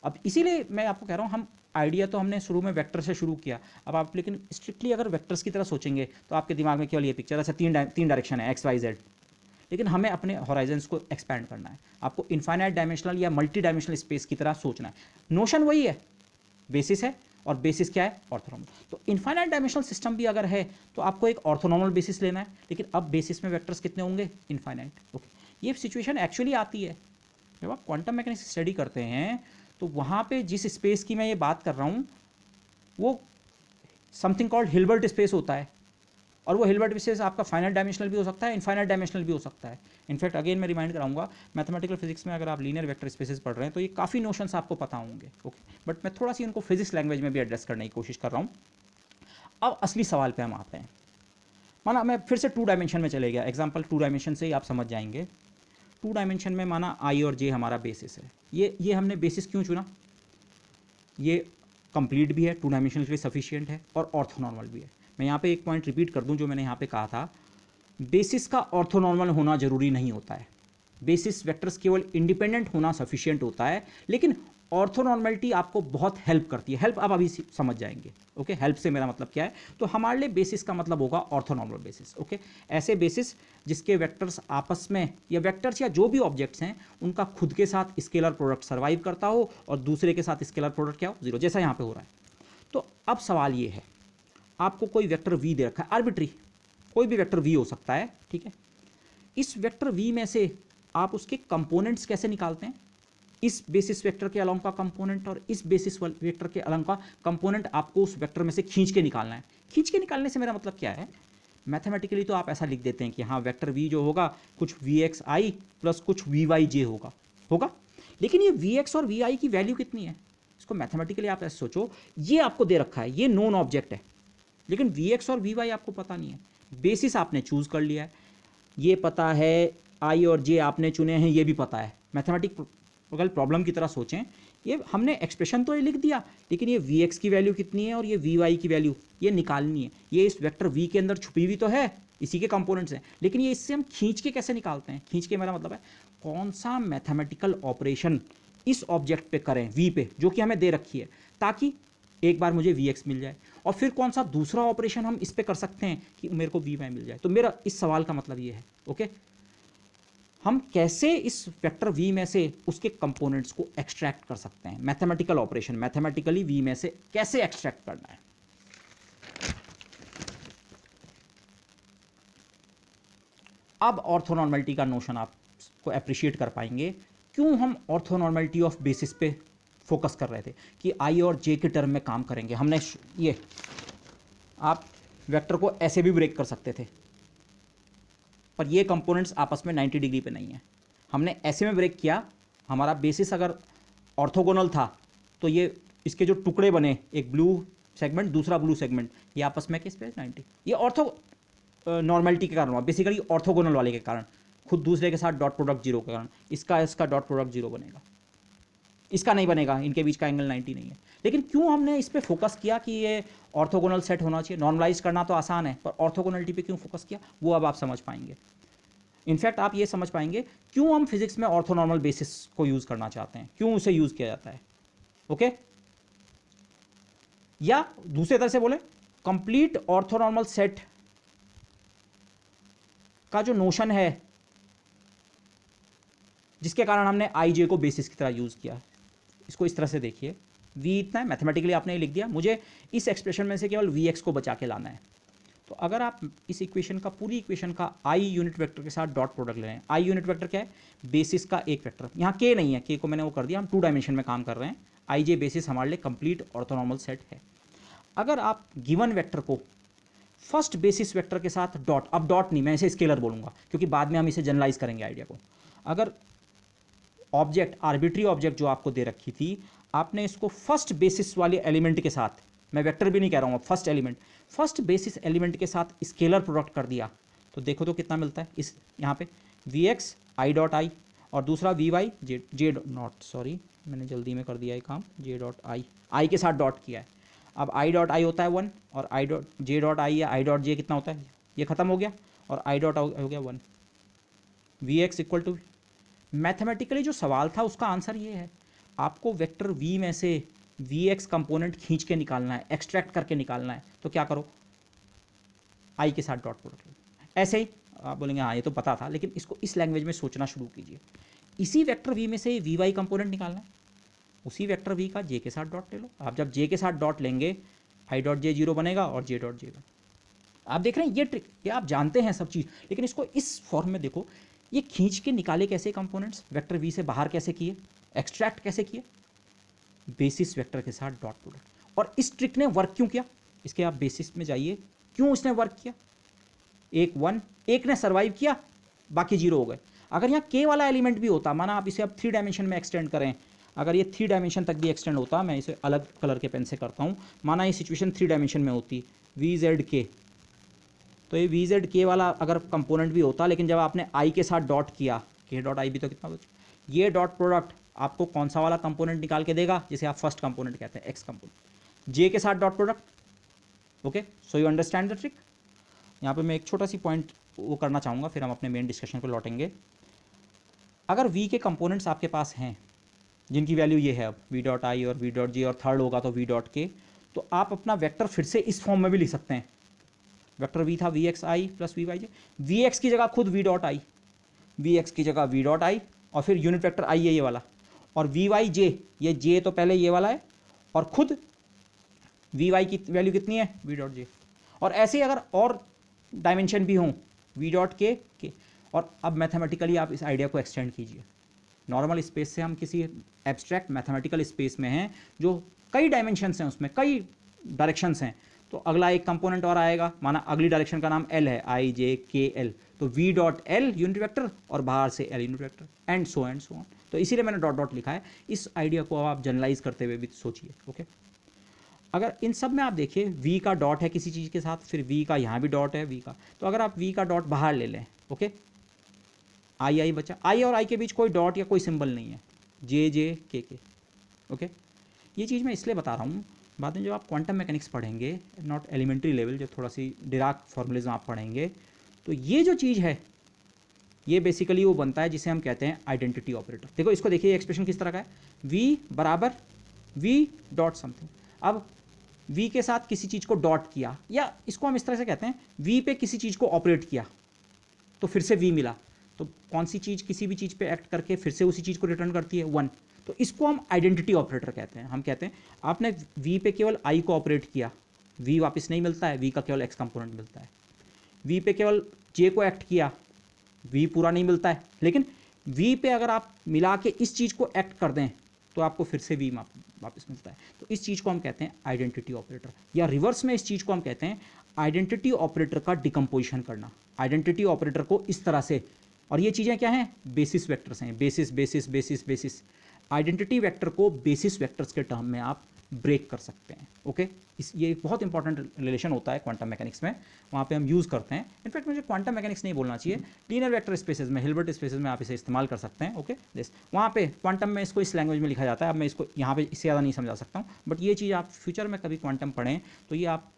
अब इसीलिए मैं आपको कह रहा हूँ, हम आइडिया तो हमने शुरू में वेक्टर से शुरू किया, अब आप लेकिन स्ट्रिक्टली अगर वेक्टर्स की तरह सोचेंगे तो आपके दिमाग में केवल ये पिक्चर, अच्छा तीन डायरेक्शन है एक्स वाई जेड, लेकिन हमें अपने हॉराइजन्स को एक्सपैंड करना है। आपको इनफाइनाइट डायमेंशनल या मल्टी डायमेंशनल स्पेस की तरह सोचना है। नोशन वही है, बेसिस है, और बेसिस क्या है? ऑर्थोनॉर्मल। तो इनफाइनाइट डायमेंशनल सिस्टम भी अगर है तो आपको एक ऑर्थोनॉर्मल बेसिस लेना है, लेकिन अब बेसिस में वेक्टर्स कितने होंगे? Infinite, okay. ये सिचुएशन एक्चुअली आती है जब आप क्वांटम मैकेनिक्स स्टडी करते हैं, तो वहाँ पे जिस स्पेस की मैं ये बात कर रहा हूँ वो समथिंग कॉल्ड हिल्बर्ट स्पेस होता है, और वो हिल्बर्ट स्पेस आपका फाइनाइट डायमेंशनल भी हो सकता है, इनफाइनाइट डायमेंशनल भी हो सकता है। इनफैक्ट अगेन मैं रिमाइंड कराऊंगा, मैथमेटिकल फिजिक्स में अगर आप लीनियर वेक्टर स्पेसेस पढ़ रहे हैं तो ये काफ़ी नोशंस आपको पता होंगे, ओके। बट मैं थोड़ा सी उनको फिजिक्स लैंग्वेज में भी एड्रेस करने की कोशिश कर रहा हूँ। अब असली सवाल पे हम आते हैं। माना मैं फिर से 2 डायमेंशन में चले गया, एग्जाम्पल 2 डायमेंशन से ही आप समझ जाएंगे। 2 डायमेंशन में माना आई और जे हमारा बेसिस है। ये हमने बेसिस क्यों चुना? ये कंप्लीट भी है, 2 डायमेंशनल के लिए सफिशिएंट है, और ऑर्थोनॉर्मल भी है। मैं यहाँ पे एक पॉइंट रिपीट कर दूं जो मैंने यहाँ पे कहा था, बेसिस का ऑर्थोनॉर्मल होना जरूरी नहीं होता है। बेसिस वेक्टर्स केवल इंडिपेंडेंट होना सफिशिएंट होता है, लेकिन ऑर्थोनॉर्मलिटी आपको बहुत हेल्प करती है। हेल्प आप अभी समझ जाएंगे, ओके। हेल्प से मेरा मतलब क्या है, तो हमारे लिए बेसिस का मतलब होगा ऑर्थोनॉर्मल बेसिस, ओके। ऐसे बेसिस जिसके वेक्टर्स आपस में, या वेक्टर्स या जो भी ऑब्जेक्ट्स हैं उनका खुद के साथ स्केलर प्रोडक्ट सर्वाइव करता हो और दूसरे के साथ स्केलर प्रोडक्ट क्या हो? 0, जैसा यहाँ पे हो रहा है। तो अब सवाल ये है, आपको कोई वेक्टर वी दे रखा है, आर्बिट्री कोई भी वेक्टर वी हो सकता है, ठीक है। इस वेक्टर वी में से आप उसके कंपोनेंट्स कैसे निकालते हैं? इस बेसिस वेक्टर के अलोंग का कंपोनेंट और इस बेसिस वेक्टर के अलोंग का कंपोनेंट आपको उस वेक्टर में से खींच के निकालना है। खींच के निकालने से मेरा मतलब क्या है? मैथमेटिकली तो आप ऐसा लिख देते हैं कि हाँ वेक्टर वी जो होगा कुछ वी एक्स आई प्लस कुछ वी वाई जे होगा। लेकिन ये वी एक्स और वी आई की वैल्यू कितनी है? इसको मैथमेटिकली आप ऐसे सोचो, ये आपको दे रखा है, ये नोन ऑब्जेक्ट है, लेकिन वी एक्स और वी वाई आपको पता नहीं है। बेसिस आपने चूज कर लिया है, ये पता है, आई और जे आपने चुने हैं, ये भी पता है। मैथमेटिकल प्रॉब्लम की तरह सोचें, ये हमने एक्सप्रेशन तो ये लिख दिया, लेकिन ये वी एक्स की वैल्यू कितनी है और ये वी वाई की वैल्यू ये निकालनी है। ये इस वेक्टर वी के अंदर छुपी हुई तो है, इसी के कंपोनेंट्स हैं, लेकिन ये इससे हम खींच के कैसे निकालते हैं? खींच के मेरा मतलब है कौन सा मैथमेटिकल ऑपरेशन इस ऑब्जेक्ट पे करें, वी पे, जो कि हमें दे रखी है, ताकि एक बार मुझे वी एक्स मिल जाए, और फिर कौन सा दूसरा ऑपरेशन हम इस पे कर सकते हैं कि मेरे को वी वाई मिल जाए। तो मेरा इस सवाल का मतलब ये है, ओके, हम कैसे इस वेक्टर वी में से उसके कंपोनेंट्स को एक्सट्रैक्ट कर सकते हैं। मैथमेटिकल ऑपरेशन, मैथमेटिकली वी में से कैसे एक्सट्रैक्ट करना है। अब ऑर्थोनॉर्मलिटी का नोशन आपको अप्रिशिएट कर पाएंगे, क्यों हम ऑर्थोनॉर्मलिटी ऑफ बेसिस पे फोकस कर रहे थे कि आई और जे के टर्म में काम करेंगे। हमने ये, आप वेक्टर को ऐसे भी ब्रेक कर सकते थे, पर ये कंपोनेंट्स आपस में 90 डिग्री पे नहीं है। हमने ऐसे में ब्रेक किया, हमारा बेसिस अगर ऑर्थोगोनल था तो ये इसके जो टुकड़े बने, एक ब्लू सेगमेंट दूसरा ब्लू सेगमेंट, ये आपस में किस पे 90, ये ऑर्थो नॉर्मलिटी के कारण हुआ, बेसिकली ऑर्थोगोनल वाले के कारण, खुद दूसरे के साथ डॉट प्रोडक्ट 0 के कारण। इसका डॉट प्रोडक्ट 0 बनेगा, इसका नहीं बनेगा, इनके बीच का एंगल 90 नहीं है। लेकिन क्यों हमने इस पे फोकस किया कि ये ऑर्थोगोनल सेट होना चाहिए? नॉर्मलाइज करना तो आसान है, पर ऑर्थोगोनलिटी पे क्यों फोकस किया वो अब आप समझ पाएंगे। इनफैक्ट आप ये समझ पाएंगे क्यों हम फिजिक्स में ऑर्थोनॉर्मल बेसिस को यूज़ करना चाहते हैं, क्यों उसे यूज़ किया जाता है, ओके। या दूसरे तरह से बोले, कंप्लीट ऑर्थोनॉर्मल सेट का जो नोशन है, जिसके कारण हमने आई जे को बेसिस की तरह यूज़ किया, इसको इस तरह से देखिए, वी इतना है, मैथमेटिकली आपने ये लिख दिया, मुझे इस एक्सप्रेशन में से केवल वी एक्स को बचा के लाना है। तो अगर आप इस इक्वेशन का, पूरी इक्वेशन का आई यूनिट वेक्टर के साथ डॉट प्रोडक्ट ले रहे हैं, आई यूनिट वेक्टर क्या है, बेसिस का एक वेक्टर, यहाँ के नहीं है, के को मैंने वो कर दिया, हम 2 डायमेंशन में काम कर रहे हैं, आई जे बेसिस हमारे लिए कंप्लीट ऑर्थोनॉर्मल सेट है। अगर आप गिवन वेक्टर को फर्स्ट बेसिस वेक्टर के साथ डॉट, अब डॉट नहीं, मैं इसे स्केलर बोलूँगा क्योंकि बाद में हम इसे जनरलाइज करेंगे आइडिया को। अगर ऑब्जेक्ट, आर्बिट्री ऑब्जेक्ट जो आपको दे रखी थी, आपने इसको फर्स्ट बेसिस वाले एलिमेंट के साथ, मैं वेक्टर भी नहीं कह रहा हूँ, first element, first basis element के साथ स्केलर प्रोडक्ट कर दिया, तो देखो तो कितना मिलता है इस यहाँ पे, V X I dot I और दूसरा V Y J not, sorry मैंने जल्दी में कर दिया ये काम, जे डॉट आई के साथ डॉट किया है। अब आई डॉट आई होता है 1 और I dot J dot I या आई डॉट जे कितना होता है, ये खत्म हो गया और आई डॉट हो गया 1, V X equal to, mathematically जो सवाल था उसका आंसर ये है, आपको वेक्टर वी में से वी एक्स कंपोनेंट खींच के निकालना है, एक्सट्रैक्ट करके निकालना है, तो क्या करो, आई के साथ डॉट प्रोडक्ट लो। ऐसे ही आप बोलेंगे हाँ ये तो पता था, लेकिन इसको इस लैंग्वेज में सोचना शुरू कीजिए। इसी वेक्टर वी में से वी वाई कंपोनेंट निकालना है, उसी वेक्टर वी का जे के साथ डॉट ले लो। आप जब जे के साथ डॉट लेंगे, आई डॉट जे 0 बनेगा और जे डॉट जे 1। आप देख रहे हैं ये ट्रिक, ये आप जानते हैं सब चीज़, लेकिन इसको इस फॉर्म में देखो, ये खींच के निकाले कैसे कंपोनेंट्स, वेक्टर वी से बाहर कैसे किए, एक्सट्रैक्ट कैसे किए, बेसिस वेक्टर के साथ डॉट प्रोडक्ट। और इस ट्रिक ने वर्क क्यों किया, इसके आप बेसिस में जाइए, क्यों इसने वर्क किया, एक ने सर्वाइव किया, बाकी 0 हो गए। अगर यहाँ के वाला एलिमेंट भी होता, माना आप इसे अब 3 डायमेंशन में एक्सटेंड करें, अगर ये 3 डायमेंशन तक भी एक्सटेंड होता, मैं इसे अलग कलर के पेन से करता हूँ, माना ये सिचुएशन 3 डायमेंशन में होती, वी जेड के, तो ये वी जेड के वाला अगर कंपोनेंट भी होता, लेकिन जब आपने आई के साथ डॉट किया, के डॉट आई भी तो कितना बचा, ये डॉट प्रोडक्ट आपको कौन सा वाला कंपोनेंट निकाल के देगा, जिसे आप फर्स्ट कंपोनेंट कहते हैं, एक्स कंपोनेंट, जे के साथ dot product. Okay, so you understand the trick. यहाँ पे मैं एक छोटा सी पॉइंट वो करना चाहूँगा, फिर हम अपने मेन डिस्कशन पर लौटेंगे। अगर वी के कंपोनेंट्स आपके पास हैं जिनकी वैल्यू ये है, अब वी डॉट आई और वी डॉट जे, और थर्ड होगा तो वी डॉट के, तो आप अपना वेक्टर फिर से इस फॉर्म में भी लिख सकते हैं। वेक्टर वी था V X I plus V Y J, V X की जगह खुद V dot I, V X की जगह वी डॉट आई, और फिर यूनिट वेक्टर आई है ये वाला, और वी वाई जे, ये जे तो पहले ये वाला है, और खुद वी वाई की वैल्यू कितनी है, वी डॉट जे। और ऐसे ही अगर और डायमेंशन भी हों, वी डॉट के। और अब मैथमेटिकली आप इस आइडिया को एक्सटेंड कीजिए, नॉर्मल स्पेस से हम किसी एब्स्ट्रैक्ट मैथमेटिकल स्पेस में हैं जो कई डायमेंशंस हैं, उसमें कई डायरेक्शंस हैं, तो अगला एक कंपोनेंट और आएगा, माना अगली डायरेक्शन का नाम एल है, आई जे के एल, तो V dot L unit vector और बाहर से L unit vector, and so on. तो इसीलिए मैंने डॉट डॉट लिखा है। इस आइडिया को आप जनरलाइज करते हुए भी सोचिए। ओके, अगर इन सब में आप देखिए वी का डॉट है किसी चीज़ के साथ, फिर वी का यहाँ भी डॉट है वी का, तो अगर आप वी का डॉट बाहर ले लें, ओके, आई बचा, आई और आई के बीच कोई डॉट या कोई सिंबल नहीं है, जे जे के। ओके, ये चीज़ मैं इसलिए बता रहा हूँ, बाद में जब आप क्वांटम मैकेनिक्स पढ़ेंगे, नॉट एलिमेंट्री लेवल, जब थोड़ा सी डिराक फॉर्मूलेज आप पढ़ेंगे, तो ये जो चीज़ है ये बेसिकली वो बनता है जिसे हम कहते हैं आइडेंटिटी ऑपरेटर। देखो इसको देखिए, एक्सप्रेशन किस तरह का है, वी बराबर वी डॉट समथिंग। अब वी के साथ किसी चीज़ को डॉट किया, या इसको हम इस तरह से कहते हैं, वी पे किसी चीज़ को ऑपरेट किया तो फिर से वी मिला, तो कौन सी चीज़ किसी भी चीज़ पे एक्ट करके फिर से उसी चीज़ को रिटर्न करती है, 1, तो इसको हम आइडेंटिटी ऑपरेटर कहते हैं। हम कहते हैं आपने वी पे केवल आई को ऑपरेट किया, वी वापस नहीं मिलता है, वी का केवल एक्स कंपोनेंट मिलता है। वी पे केवल जे को एक्ट किया, वी पूरा नहीं मिलता है, लेकिन वी पे अगर आप मिला के इस चीज़ को एक्ट कर दें तो आपको फिर से वी वापस मिलता है। तो इस चीज़ को हम कहते हैं आइडेंटिटी ऑपरेटर, या रिवर्स में इस चीज़ को हम कहते हैं आइडेंटिटी ऑपरेटर का डिकम्पोजिशन करना। आइडेंटिटी ऑपरेटर को इस तरह से, और ये चीज़ें क्या हैं, बेसिस वेक्टर्स हैं, basis basis basis basis. Identity vector को बेसिस वेक्टर्स के टर्म में आप ब्रेक कर सकते हैं। ओके, ये एक बहुत इंपॉर्टेंट रिलेशन होता है क्वांटम मैकेनिक्स में, वहाँ पे हम यूज़ करते हैं। इनफैक्ट मुझे क्वांटम मैकेनिक्स नहीं बोलना चाहिए, लीनियर वेक्टर स्पेसेस में, हिल्बर्ट स्पेसेस में आप इसे इस्तेमाल कर सकते हैं। ओके, दिस वहाँ पे क्वांटम में इसको इस लैंग्वेज में लिखा जाता है। अब मैं इसको यहाँ पे इससे ज़्यादा नहीं समझा सकता हूँ, बट ये चीज़ आप फ्यूचर में कभी क्वांटम पढ़ें तो ये आप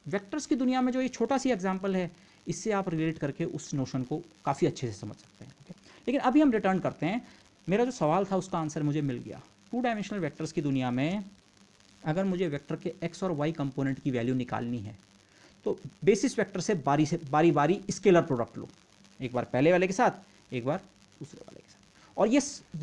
वेक्टर्स की दुनिया में जो ये छोटा सी एग्जाम्पल है, इससे आप रिलेट करके उस नोशन को काफ़ी अच्छे से समझ सकते हैं। ओके, लेकिन अभी हम रिटर्न करते हैं, मेरा जो सवाल था उसका आंसर मुझे मिल गया। 2 डायमेंशनल वेक्टर्स की दुनिया में अगर मुझे वेक्टर के एक्स और वाई कंपोनेंट की वैल्यू निकालनी है तो बेसिस वेक्टर से बारी बारी स्केलर प्रोडक्ट लो, एक बार पहले वाले के साथ, एक बार दूसरे वाले के साथ। और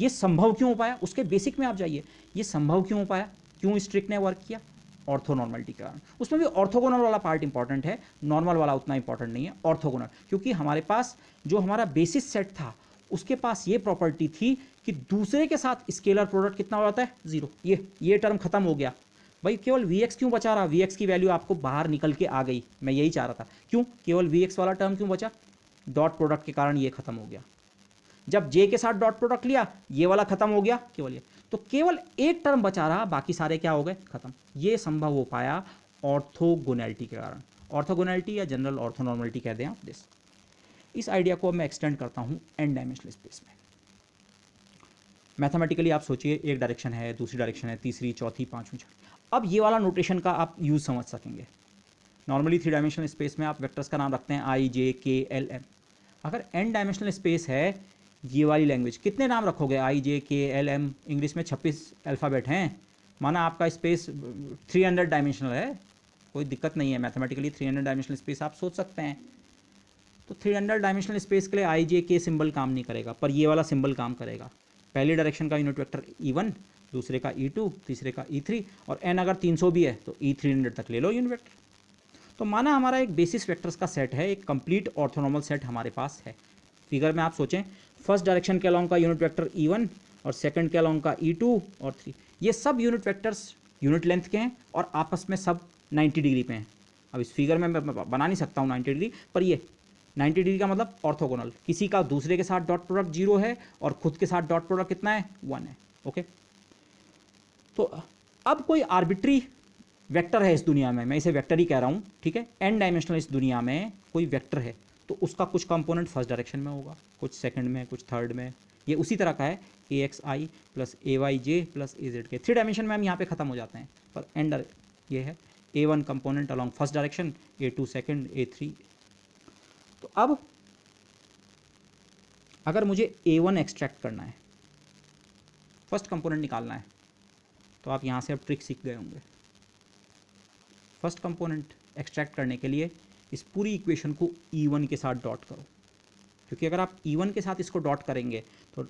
ये संभव क्यों हो पाया, उसके बेसिक में आप जाइए, ये संभव क्यों हो पाया, क्यों इस ट्रिक ने वर्क किया, ऑर्थोनॉर्मलिटी के कारण। उसमें भी ऑर्थोगोनल वाला पार्ट इंपॉर्टेंट है, नॉर्मल वाला उतना इंपॉर्टेंट नहीं है, ऑर्थोगोनल, क्योंकि हमारे पास जो हमारा बेसिस सेट था उसके पास ये प्रॉपर्टी थी कि दूसरे के साथ स्केलर प्रोडक्ट कितना हो जाता है, 0। ये टर्म खत्म हो गया भाई, केवल Vx क्यों बचा रहा, Vx की वैल्यू आपको बाहर निकल के आ गई, मैं यही चाह रहा था, क्यों केवल Vx वाला टर्म क्यों बचा, डॉट प्रोडक्ट के कारण ये खत्म हो गया। जब J के साथ डॉट प्रोडक्ट लिया ये वाला खत्म हो गया, केवल ये, तो केवल एक टर्म बचा रहा, बाकी सारे क्या हो गए, खत्म। ये संभव हो पाया ऑर्थोगोनैलिटी के कारण, ऑर्थोगोनैलिटी या जनरल ऑर्थोनॉर्मलिटी कह दें आप दिस। इस आइडिया को अब मैं एक्सटेंड करता हूँ एन डायमेंशनल स्पेस में। मैथमेटिकली आप सोचिए, एक डायरेक्शन है, दूसरी डायरेक्शन है, तीसरी, चौथी, पांचवी, छठी। अब ये वाला नोटेशन का आप यूज़ समझ सकेंगे। नॉर्मली 3 डायमेंशनल स्पेस में आप वेक्टर्स का नाम रखते हैं I, J, K, L, M। अगर n डायमेंशनल स्पेस है, ये वाली लैंग्वेज कितने नाम रखोगे, I, J, K, L, M। English में 26 अल्फ़ाबेट हैं, माना आपका स्पेस 300 डायमेंशनल है, कोई दिक्कत नहीं है, मैथमेटिकली 300 डायमेंशनल स्पेस आप सोच सकते हैं। तो 300 डायमेंशनल स्पेस के लिए I, J, K सिंबल काम नहीं करेगा, पर ये वाला सिंबल काम करेगा। पहली डायरेक्शन का यूनिट वेक्टर E1, दूसरे का E2, तीसरे का E3, और n अगर 300 भी है तो E300 तक ले लो यूनिट वेक्टर। तो माना हमारा एक बेसिस वेक्टर्स का सेट है, एक कंप्लीट ऑर्थोनॉर्मल सेट हमारे पास है। फिगर में आप सोचें, फर्स्ट डायरेक्शन के अलॉन्ग का यूनिट वेक्टर E1 और सेकंड के अलॉन्ग का E2 और 3, ये सब यूनिट वेक्टर्स यूनिट लेंथ के हैं और आपस में सब 90 डिग्री पे हैं। अब इस फिगर में मैं बना नहीं सकता हूँ 90 डिग्री, पर ये 90 डिग्री का मतलब ऑर्थोगोनल, किसी का दूसरे के साथ डॉट प्रोडक्ट 0 है और खुद के साथ डॉट प्रोडक्ट कितना है, 1 है। ओके, तो अब कोई आर्बिट्री वेक्टर है इस दुनिया में, मैं इसे वेक्टर ही कह रहा हूँ, ठीक है, n डायमेंशनल इस दुनिया में कोई वेक्टर है, तो उसका कुछ कंपोनेंट फर्स्ट डायरेक्शन में होगा, कुछ सेकंड में, कुछ थर्ड में। ये उसी तरह का है AXI plus AYJ plus AZK। 3 dimension में हम यहाँ पे ख़त्म हो जाते हैं, पर n ये है A1 component along first direction, A2 second, A3। तो अब अगर मुझे A1 एक्सट्रैक्ट करना है, फर्स्ट कंपोनेंट निकालना है, तो आप यहाँ से अब ट्रिक सीख गए होंगे। फर्स्ट कंपोनेंट एक्सट्रैक्ट करने के लिए इस पूरी इक्वेशन को E1 के साथ डॉट करो, क्योंकि अगर आप E1 के साथ इसको डॉट करेंगे तो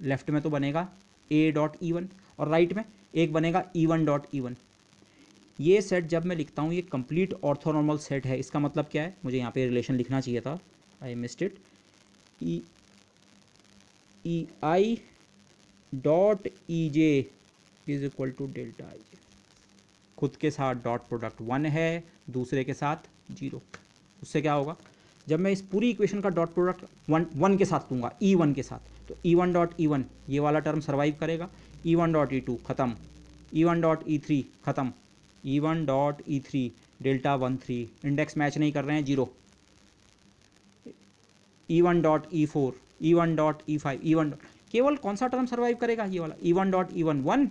लेफ्ट में तो बनेगा A डॉट E1 और राइट में एक बनेगा E1 डॉट E1। ये सेट जब मैं लिखता हूँ ये कंप्लीट ऑर्थोनॉर्मल सेट है, इसका मतलब क्या है, मुझे यहाँ पे रिलेशन लिखना चाहिए था, I missed it. EI dot EJ is equal to delta I। खुद के साथ डॉट प्रोडक्ट 1 है, दूसरे के साथ 0। उससे क्या होगा, जब मैं इस पूरी इक्वेशन का डॉट प्रोडक्ट 1 के साथ लूँगा, E1 के साथ, तो E1 डॉट E1 ये वाला टर्म सर्वाइव करेगा, E1 डॉट E2 खत्म, E1 डॉट E3 खत्म, E1 dot E3 delta 1 3, index match नहीं कर रहे हैं, 0। E1 dot E4, E1 dot E5, E1 केवल कौन सा टर्म सर्वाइव करेगा, ये वाला E1 डॉट E1 1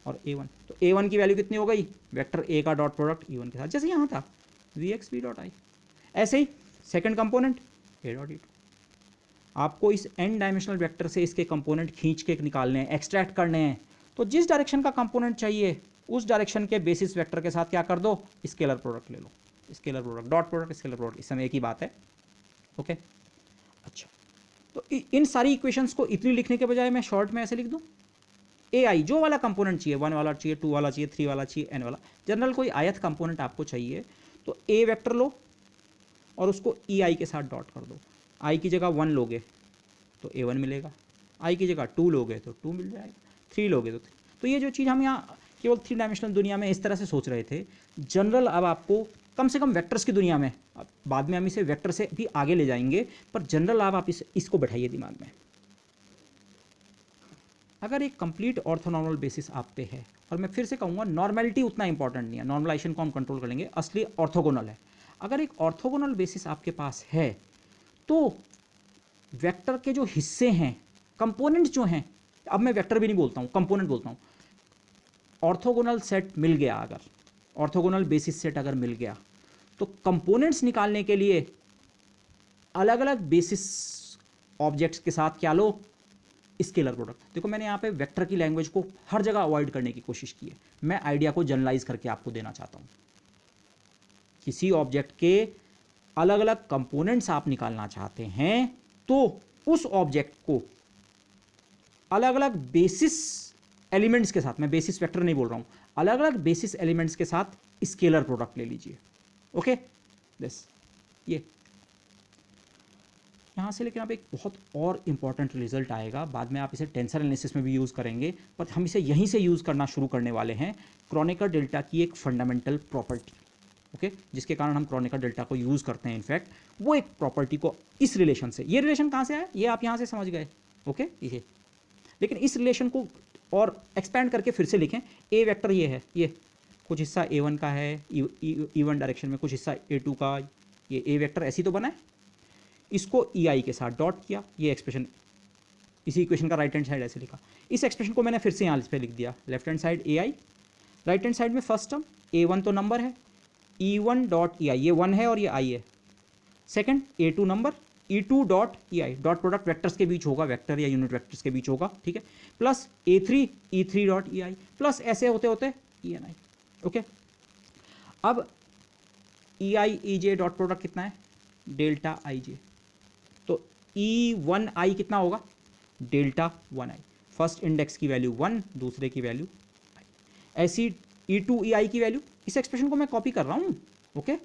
और A1। तो A1 की वैल्यू कितनी हो गई, वेक्टर A का डॉट प्रोडक्ट E1 के साथ, जैसे यहाँ था VXB डॉट I। ऐसे ही second component A dot E2। आपको इस n डायमेंशनल वेक्टर से इसके कंपोनेंट खींच के निकालने हैं, एक्सट्रैक्ट करने हैं। तो जिस डायरेक्शन का कंपोनेंट चाहिए उस डायरेक्शन के बेसिस वेक्टर के साथ क्या कर दो, स्केलर प्रोडक्ट ले लो, scalar product, dot product, scalar product, इस समय एक ही बात है। ओके, अच्छा, तो इन सारी इक्वेशंस को इतनी लिखने के बजाय मैं शॉर्ट में ऐसे लिख दूँ, AI जो वाला कंपोनेंट चाहिए, 1 वाला चाहिए, 2 वाला चाहिए, 3 वाला चाहिए, n वाला, जनरल कोई आयत कंपोनेंट आपको चाहिए, तो A वेक्टर लो और उसको EI के साथ डॉट कर दो। I की जगह 1 लोगे तो A1 मिलेगा, I की जगह 2 लोगे तो 2 मिल जाएगा, 3 लोगे तो 3। तो ये जो चीज़ हम यहाँ केवल 3 डायमेंशनल दुनिया में इस तरह से सोच रहे थे, जनरल अब आपको कम से कम वेक्टर्स की दुनिया में, बाद में हम इसे वेक्टर से भी आगे ले जाएंगे, पर जनरल आप इसको बैठाइए दिमाग में। अगर एक कंप्लीट ऑर्थोनॉर्मल बेसिस आप पे है, और मैं फिर से कहूँगा नॉर्मेलिटी उतना इंपॉर्टेंट नहीं है, नॉर्मलाइजेशन को हम कंट्रोल कर लेंगे, असली ऑर्थोगोनल है। अगर एक ऑर्थोगोनल बेसिस आपके पास है तो वेक्टर के जो हिस्से हैं, कंपोनेंट्स जो हैं, अब मैं वेक्टर भी नहीं बोलता हूँ, कंपोनेंट बोलता हूँ, ऑर्थोगोनल सेट मिल गया, अगर ऑर्थोगोनल बेसिस सेट अगर मिल गया तो कंपोनेंट्स निकालने के लिए अलग अलग बेसिस ऑब्जेक्ट्स के साथ क्या लो, स्केलर प्रोडक्ट। देखो मैंने यहाँ पे वेक्टर की लैंग्वेज को हर जगह अवॉइड करने की कोशिश की है, मैं आइडिया को जनरलाइज करके आपको देना चाहता हूँ। किसी ऑब्जेक्ट के अलग अलग कंपोनेंट्स आप निकालना चाहते हैं तो उस ऑब्जेक्ट को अलग अलग बेसिस एलिमेंट्स के साथ, मैं बेसिस वेक्टर नहीं बोल रहा हूँ, अलग अलग बेसिस एलिमेंट्स के साथ स्केलर प्रोडक्ट ले लीजिए। ओके दिस, ये यहाँ से लेकिन आप एक बहुत और इंपॉर्टेंट रिजल्ट आएगा बाद में, आप इसे टेंसर एनालिसिस में भी यूज़ करेंगे, पर हम इसे यहीं से यूज़ करना शुरू करने वाले हैं। क्रोनेकर डेल्टा की एक फंडामेंटल प्रॉपर्टी, ओके, जिसके कारण हम क्रोनेकर डेल्टा को यूज़ करते हैं। इनफैक्ट वो एक प्रॉपर्टी को इस रिलेशन से, ये रिलेशन कहाँ से आया ये आप यहाँ से समझ गए, ओके ये, लेकिन इस रिलेशन को और एक्सपैंड करके फिर से लिखें। ए वेक्टर ये है, ये कुछ हिस्सा A1 का है E1 डायरेक्शन में, कुछ हिस्सा A2 का, ये ए वेक्टर ऐसी तो बना है, इसको EI के साथ डॉट किया, ये एक्सप्रेशन, इसी इक्वेशन का राइट हैंड साइड ऐसे लिखा। इस एक्सप्रेशन को मैंने फिर से यहाँ पे लिख दिया, left hand side AI, right hand side में फर्स्ट टर्म A1 तो नंबर है, E1 डॉट EI, ये 1 है और ये I है। Second A2 number, E2 dot EI, dot product vectors के बीच होगा, वेक्टर या यूनिट वेक्टर्स के बीच होगा, ठीक है, plus A3 E3 dot EI, plus ऐसे होते होते ENI। ओके, अब EI EJ डॉट प्रोडक्ट कितना है, डेल्टा IJ, तो E1I कितना होगा, डेल्टा 1I, फर्स्ट इंडेक्स की वैल्यू 1, दूसरे की वैल्यू I, ऐसी E2 EI की वैल्यू, इस एक्सप्रेशन को मैं कॉपी कर रहा हूँ, ओके,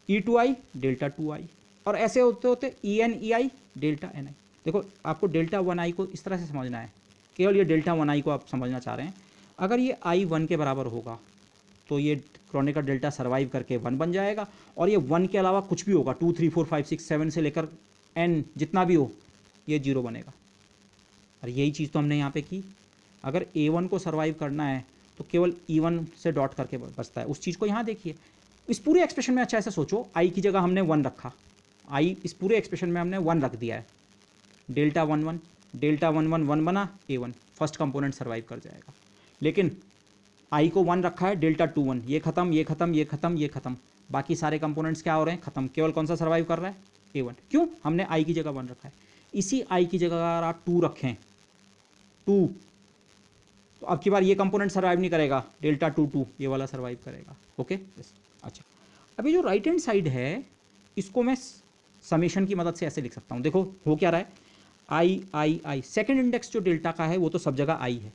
E2I डेल्टा 2I, और ऐसे होते होते EN EI डेल्टा NI। देखो आपको डेल्टा 1I को इस तरह से समझना है, केवल ये डेल्टा 1I को आप समझना चाह रहे हैं। अगर ये I 1 के बराबर होगा तो ये क्रोनेकर डेल्टा सर्वाइव करके 1 बन जाएगा, और ये 1 के अलावा कुछ भी होगा 2 3 4 5 6 7 से लेकर n जितना भी हो, ये 0 बनेगा। और यही चीज़ तो हमने यहाँ पे की। अगर A1 को सर्वाइव करना है तो केवल E1 से डॉट करके बचता है, उस चीज़ को यहाँ देखिए। इस पूरे एक्सप्रेशन में अच्छा ऐसे सोचो, I की जगह हमने 1 रखा, I इस पूरे एक्सप्रेशन में हमने 1 रख दिया है, डेल्टा 1 1, डेल्टा 1 1 1 बना, A1 फर्स्ट कंपोनेंट सर्वाइव कर जाएगा। लेकिन I को 1 रखा है, डेल्टा 2 1, ये खत्म, ये खत्म, ये खत्म, ये खत्म, बाकी सारे कंपोनेंट्स क्या हो रहे हैं, खत्म, केवल कौन सा सर्वाइव कर रहा है, A1। क्यों, हमने I की जगह 1 रखा है। इसी I की जगह अगर आप 2 रखें, 2, तो अब की बार ये कंपोनेंट सर्वाइव नहीं करेगा, डेल्टा 2 2 ये वाला सर्वाइव करेगा। ओके अच्छा, अभी जो राइट हैंड साइड है इसको मैं समेशन की मदद से ऐसे लिख सकता हूँ। देखो हो क्या रहा है, I सेकेंड इंडेक्स जो डेल्टा का है वो तो सब जगह I है,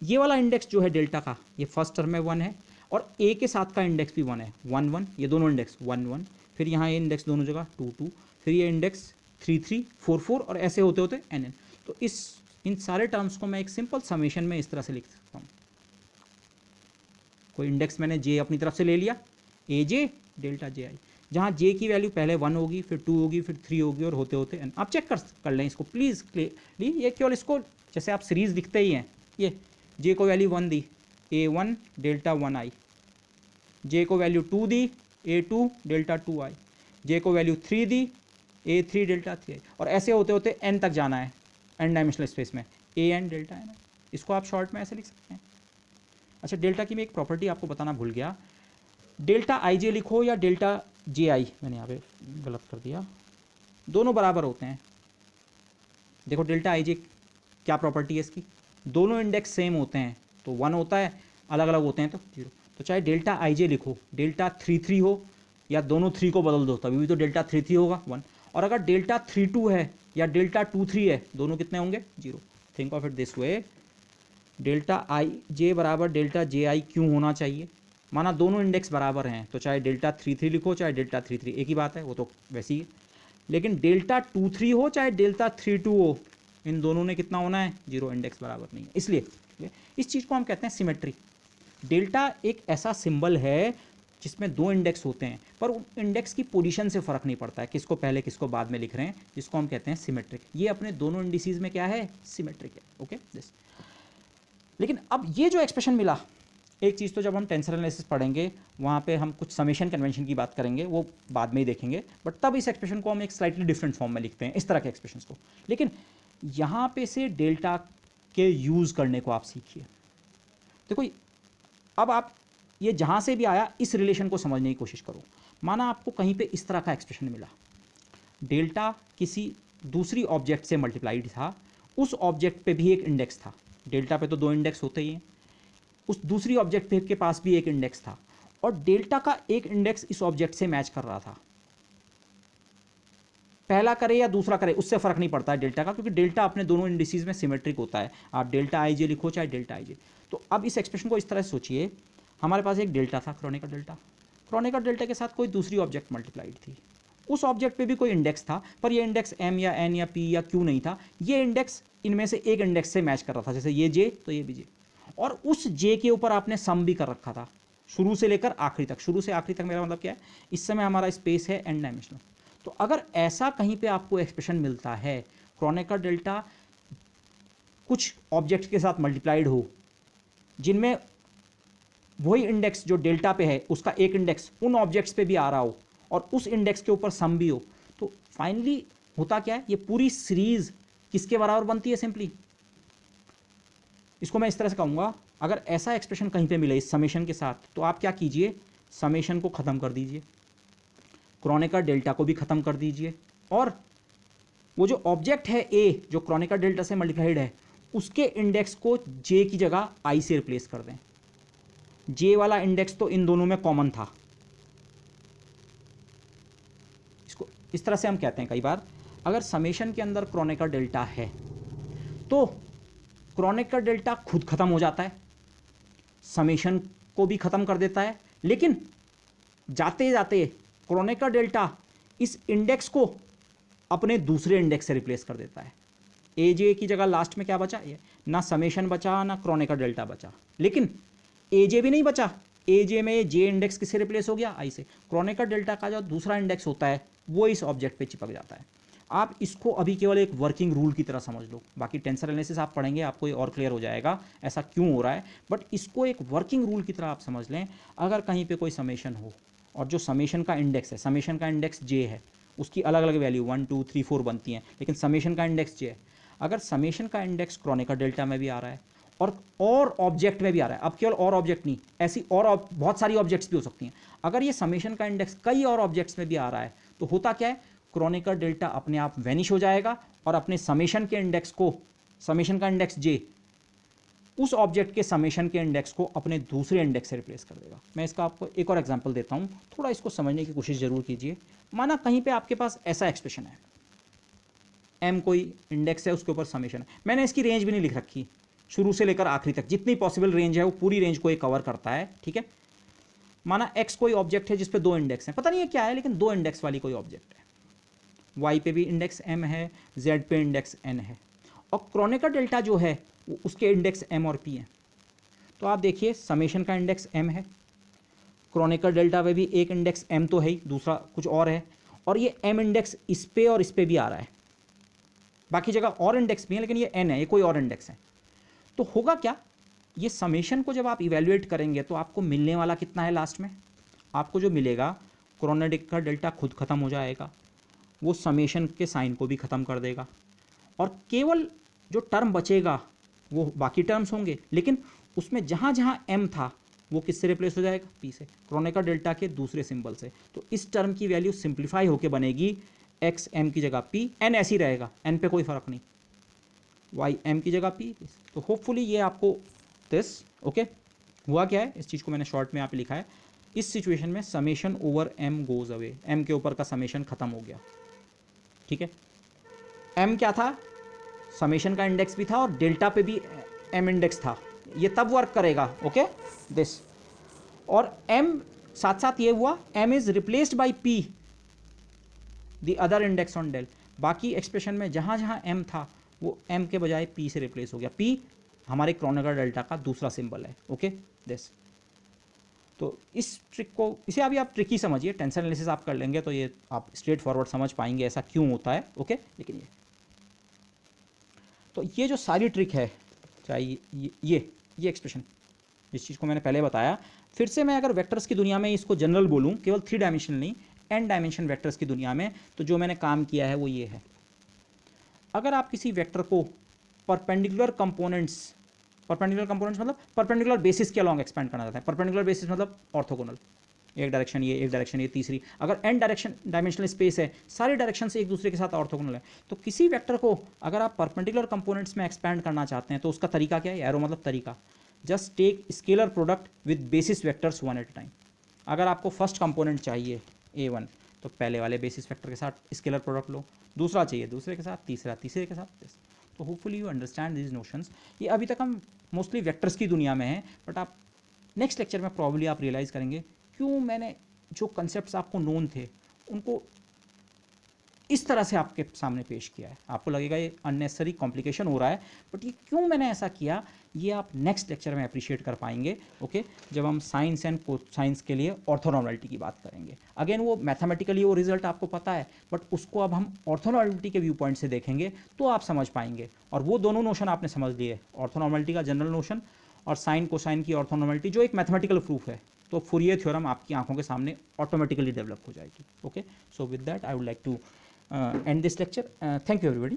ये वाला इंडेक्स जो है डेल्टा का, ये फर्स्ट टर्म में 1 है, और A के साथ का इंडेक्स भी 1 है, 1 1, ये दोनों इंडेक्स 1 1, फिर यहाँ ये इंडेक्स दोनों जगह 2 2, फिर ये इंडेक्स 3 3 4 4, और ऐसे होते होते NN। तो इन सारे टर्म्स को मैं एक सिंपल समेशन में इस तरह से लिख सकता हूँ। कोई इंडेक्स मैंने J अपनी तरफ से ले लिया, AJ डेल्टा JI, जहाँ J की वैल्यू पहले 1 होगी, फिर 2 होगी, फिर 3 होगी, और होते होते N। आप चेक कर लें इसको प्लीज़, ये केवल इसको जैसे आप सीरीज़ लिखते ही हैं, ये J को वैल्यू 1 दी, A1 डेल्टा 1I, J को वैल्यू 2 दी, A2 डेल्टा 2I, J को वैल्यू 3 दी, A3 डेल्टा 3I, और ऐसे होते होते N तक जाना है, N डायमेंशनल स्पेस में AN डेल्टा NI। इसको आप शॉर्ट में ऐसे लिख सकते हैं। अच्छा, डेल्टा की मैं एक प्रॉपर्टी आपको बताना भूल गया, डेल्टा IJ लिखो या डेल्टा JI, मैंने यहाँ पे गलत कर दिया, दोनों बराबर होते हैं। देखो डेल्टा IJ क्या प्रॉपर्टी है इसकी, दोनों इंडेक्स सेम होते हैं तो 1 होता है, अलग अलग होते हैं तो 0। तो चाहे डेल्टा IJ लिखो, डेल्टा 3 3 हो, या दोनों 3 को बदल दो तभी भी तो डेल्टा 3 3 होगा 1, और अगर डेल्टा 3 2 है या डेल्टा 2 3 है, दोनों कितने होंगे, 0। Think of it this way, delta IJ बराबर डेल्टा JI क्यों होना चाहिए, माना दोनों इंडेक्स बराबर हैं तो चाहे डेल्टा 3 3 लिखो चाहे डेल्टा 3 3, एक ही बात है, वो तो वैसी ही है। लेकिन डेल्टा 2 3 हो चाहे डेल्टा 3 2 हो, इन दोनों ने कितना होना है, 0, इंडेक्स बराबर नहीं है। इसलिए इस चीज़ को हम कहते हैं सिमेट्री। डेल्टा एक ऐसा सिंबल है जिसमें 2 इंडेक्स होते हैं, पर इंडेक्स की पोजीशन से फ़र्क नहीं पड़ता है, किसको पहले किसको बाद में लिख रहे हैं, जिसको हम कहते हैं सिमेट्रिक। ये अपने दोनों इंडिसीज में क्या है, सिमेट्रिक है। ओके दिस, लेकिन अब ये जो एक्सप्रेशन मिला, एक चीज़ तो जब हम टेंसर एनालिसिस पढ़ेंगे वहाँ पे हम कुछ समेशन कन्वेंशन की बात करेंगे, वो बाद में ही देखेंगे, बट तब इस एक्सप्रेशन को हम एक स्लाइटली डिफरेंट फॉर्म में लिखते हैं, इस तरह के एक्सप्रेशंस को। लेकिन यहाँ पे से डेल्टा के यूज़ करने को आप सीखिए। देखो अब आप ये जहाँ से भी आया इस रिलेशन को समझने की कोशिश करो। माना आपको कहीं पे इस तरह का एक्सप्रेशन मिला, डेल्टा किसी दूसरी ऑब्जेक्ट से मल्टीप्लाइड था, उस ऑब्जेक्ट पे भी एक इंडेक्स था, डेल्टा पे तो 2 इंडेक्स होते ही हैं, उस दूसरी ऑब्जेक्ट के पास भी एक इंडेक्स था, और डेल्टा का एक इंडेक्स इस ऑब्जेक्ट से मैच कर रहा था। पहला करे या दूसरा करे उससे फ़र्क नहीं पड़ता है डेल्टा का, क्योंकि डेल्टा अपने दोनों इंडिसेस में सिमेट्रिक होता है। आप डेल्टा आई जे लिखो चाहे डेल्टा आई जे। तो अब इस एक्सप्रेशन को इस तरह से सोचिए, हमारे पास एक डेल्टा था, क्रोनेकर डेल्टा। क्रोनेकर डेल्टा के साथ कोई दूसरी ऑब्जेक्ट मल्टीप्लाइड थी, उस ऑब्जेक्ट पे भी कोई इंडेक्स था, पर ये इंडेक्स m या n या p या q नहीं था, ये इंडेक्स इनमें से एक इंडेक्स से मैच कर रहा था, जैसे ये j तो ये भी j, और उस j के ऊपर आपने सम भी कर रखा था शुरू से लेकर आखिरी तक। शुरू से आखिरी तक मेरा मतलब क्या है, इस समय हमारा स्पेस है n डायमेंशनल। तो अगर ऐसा कहीं पे आपको एक्सप्रेशन मिलता है, क्रोनेकर डेल्टा कुछ ऑब्जेक्ट के साथ मल्टीप्लाइड हो जिनमें वही इंडेक्स जो डेल्टा पे है उसका एक इंडेक्स उन ऑब्जेक्ट्स पे भी आ रहा हो और उस इंडेक्स के ऊपर सम भी हो, तो फाइनली होता क्या है, ये पूरी सीरीज किसके बराबर बनती है? सिंपली इसको मैं इस तरह से कहूँगा, अगर ऐसा एक्सप्रेशन कहीं पे मिले इस समेशन के साथ, तो आप क्या कीजिए, समेशन को ख़त्म कर दीजिए, क्रोनेकर डेल्टा को भी ख़त्म कर दीजिए, और वो जो ऑब्जेक्ट है ए जो क्रोनेकर डेल्टा से मल्टीप्लाइड है उसके इंडेक्स को जे की जगह आई से रिप्लेस कर दें। जे वाला इंडेक्स तो इन दोनों में कॉमन था। इसको इस तरह से हम कहते हैं कई बार, अगर समेशन के अंदर क्रोनेकर डेल्टा है तो क्रोनेकर डेल्टा खुद खत्म हो जाता है, समेशन को भी खत्म कर देता है, लेकिन जाते जाते क्रोनेकर डेल्टा इस इंडेक्स को अपने दूसरे इंडेक्स से रिप्लेस कर देता है। ए जे की जगह लास्ट में क्या बचा, ये ना समेशन बचा ना क्रोनेकर डेल्टा बचा, लेकिन ए जे भी नहीं बचा। ए जे में जे इंडेक्स किससे रिप्लेस हो गया, आई से। क्रोनेकर डेल्टा का जो दूसरा इंडेक्स होता है वो इस ऑब्जेक्ट पे चिपक जाता है। आप इसको अभी केवल एक वर्किंग रूल की तरह समझ लो, बाकी टेंसर एनालिसिस आप पढ़ेंगे आपको ये और क्लियर हो जाएगा ऐसा क्यों हो रहा है, बट इसको एक वर्किंग रूल की तरह आप समझ लें। अगर कहीं पे कोई समेशन हो और जो समेशन का इंडेक्स है, समेशन का इंडेक्स जे है, उसकी अलग अलग वैल्यू 1 2 3 4 बनती हैं, लेकिन समेशन का इंडेक्स जे है। अगर समेशन का इंडेक्स क्रोनेकर डेल्टा में भी आ रहा है और ऑब्जेक्ट में भी आ रहा है, अब केवल और ऑब्जेक्ट नहीं, ऐसी और बहुत सारी ऑब्जेक्ट्स भी हो सकती हैं, अगर ये समेशन का इंडेक्स कई और ऑब्जेक्ट्स में भी आ रहा है तो होता क्या है, क्रोनेकर डेल्टा अपने आप वैनिश हो जाएगा और अपने समेशन के इंडेक्स को, समेशन का इंडेक्स जे उस ऑब्जेक्ट के समेशन के इंडेक्स को अपने दूसरे इंडेक्स से रिप्लेस कर देगा। मैं इसका आपको एक और एग्जांपल देता हूँ, थोड़ा इसको समझने की कोशिश जरूर कीजिए। माना कहीं पे आपके पास ऐसा एक्सप्रेशन है, m कोई इंडेक्स है उसके ऊपर समेशन है, मैंने इसकी रेंज भी नहीं लिख रखी, शुरू से लेकर आखिरी तक जितनी पॉसिबल रेंज है वो पूरी रेंज को ये कवर करता है, ठीक है। माना x कोई ऑब्जेक्ट है जिस पे दो इंडेक्स हैं, पता नहीं है क्या है, लेकिन दो इंडेक्स वाली कोई ऑब्जेक्ट है, y पे भी इंडेक्स m है, z पे इंडेक्स n है, और क्रोनेकर डेल्टा जो है उसके इंडेक्स m और p हैं। तो आप देखिए समेशन का इंडेक्स m है, क्रोनेकर डेल्टा पे भी एक इंडेक्स m तो है ही, दूसरा कुछ और है, और ये m इंडेक्स इस पे और इस पे भी आ रहा है, बाकी जगह और इंडेक्स भी है लेकिन ये n है, ये कोई और इंडेक्स है। तो होगा क्या, ये समेशन को जब आप इवेल्युएट करेंगे तो आपको मिलने वाला कितना है, लास्ट में आपको जो मिलेगा, क्रोनेकर डेल्टा खुद खत्म हो जाएगा, वो समेशन के साइन को भी ख़त्म कर देगा, और केवल जो टर्म बचेगा वो बाकी टर्म्स होंगे, लेकिन उसमें जहाँ जहाँ m था वो किससे रिप्लेस हो जाएगा, p से, क्रोनेकर डेल्टा के दूसरे सिंबल से। तो इस टर्म की वैल्यू सिंप्लीफाई होकर बनेगी x m की जगह p, n ऐसी रहेगा, n पे कोई फ़र्क नहीं, y m की जगह p। तो होपफुली ये आपको दिस ओके हुआ क्या है, इस चीज़ को मैंने शॉर्ट में यहाँ पे लिखा है, इस सिचुएशन में summation over m goes away, m के ऊपर का समेशन खत्म हो गया, ठीक है। m क्या था, समेशन का इंडेक्स भी था और डेल्टा पे भी m इंडेक्स था, ये तब वर्क करेगा, ओके दिस, और m साथ साथ ये हुआ m is replaced by p the other index on del. बाकी एक्सप्रेशन में जहाँ जहाँ m था वो m के बजाय p से रिप्लेस हो गया, p हमारे क्रोनेकर डेल्टा का दूसरा सिंबल है, ओके दिस। तो इस ट्रिक को, इसे अभी आप ट्रिक ही समझिए, टेंसर एनालिसिस आप कर लेंगे तो ये आप स्ट्रेट फॉरवर्ड समझ पाएंगे ऐसा क्यों होता है, ओके। लेकिन ये जो सारी ट्रिक है, चाहे ये एक्सप्रेशन जिस चीज़ को मैंने पहले बताया, फिर से मैं अगर वेक्टर्स की दुनिया में इसको जनरल बोलूँ, केवल 3 डायमेंशनल नहीं, n डायमेंशन वेक्टर्स की दुनिया में, तो जो मैंने काम किया है वो ये है, अगर आप किसी वेक्टर को परपेंडिकुलर कंपोनेंट्स मतलब परपेंडिकुलर बेसिस के अलॉन्ग एक्सपेंड करना चाहते हैं, परपेंडिकुलर बेसिस मतलब ऑर्थोगोनल, एक डायरेक्शन ये तीसरी, अगर n डायमेंशनल स्पेस है, सारे डायरेक्शन से एक दूसरे के साथ ऑर्थोगोनल है, तो किसी वेक्टर को अगर आप परपेंडिकुलर कंपोनेंट्स में एक्सपेंड करना चाहते हैं तो उसका तरीका क्या है, एरो मतलब तरीका, just take scalar product with basis vectors one at a time. अगर आपको फर्स्ट कंपोनेंट चाहिए a1, तो पहले वाले बेसिस फैक्टर के साथ स्केलर प्रोडक्ट लो, दूसरा चाहिए दूसरे के साथ, तीसरा तीसरे के साथ। तो hopefully you understand this notions. ये अभी तक हम मोस्टली वेक्टर्स की दुनिया में हैं, बट आप नेक्स्ट लेक्चर में प्रॉब्ली आप रियलाइज़ करेंगे क्यों मैंने जो कंसेप्ट आपको नोन थे उनको इस तरह से आपके सामने पेश किया है। आपको लगेगा ये अननेसेसरी कॉम्प्लिकेशन हो रहा है, बट ये क्यों मैंने ऐसा किया ये आप नेक्स्ट लेक्चर में अप्रिशिएट कर पाएंगे, ओके, जब हम साइंस एंड कोसाइंस के लिए ऑर्थोनॉर्मलिटी की बात करेंगे। अगेन वो मैथमेटिकली वो रिजल्ट आपको पता है, बट उसको अब हम ऑर्थोनॉर्मलिटी के व्यू पॉइंट से देखेंगे तो आप समझ पाएंगे। और वो दोनों नोशन आपने समझ लिए, ऑर्थोनॉर्मलिटी का जनरल नोशन और साइन कोसाइन की ऑर्थोनॉर्मलिटी जो एक मैथमेटिकल प्रूफ है। तो फूरियर थ्योरम आपकी आंखों के सामने ऑटोमेटिकली डेवलप हो जाएगी। Okay, so with that I would like to end this lecture. Thank you everybody.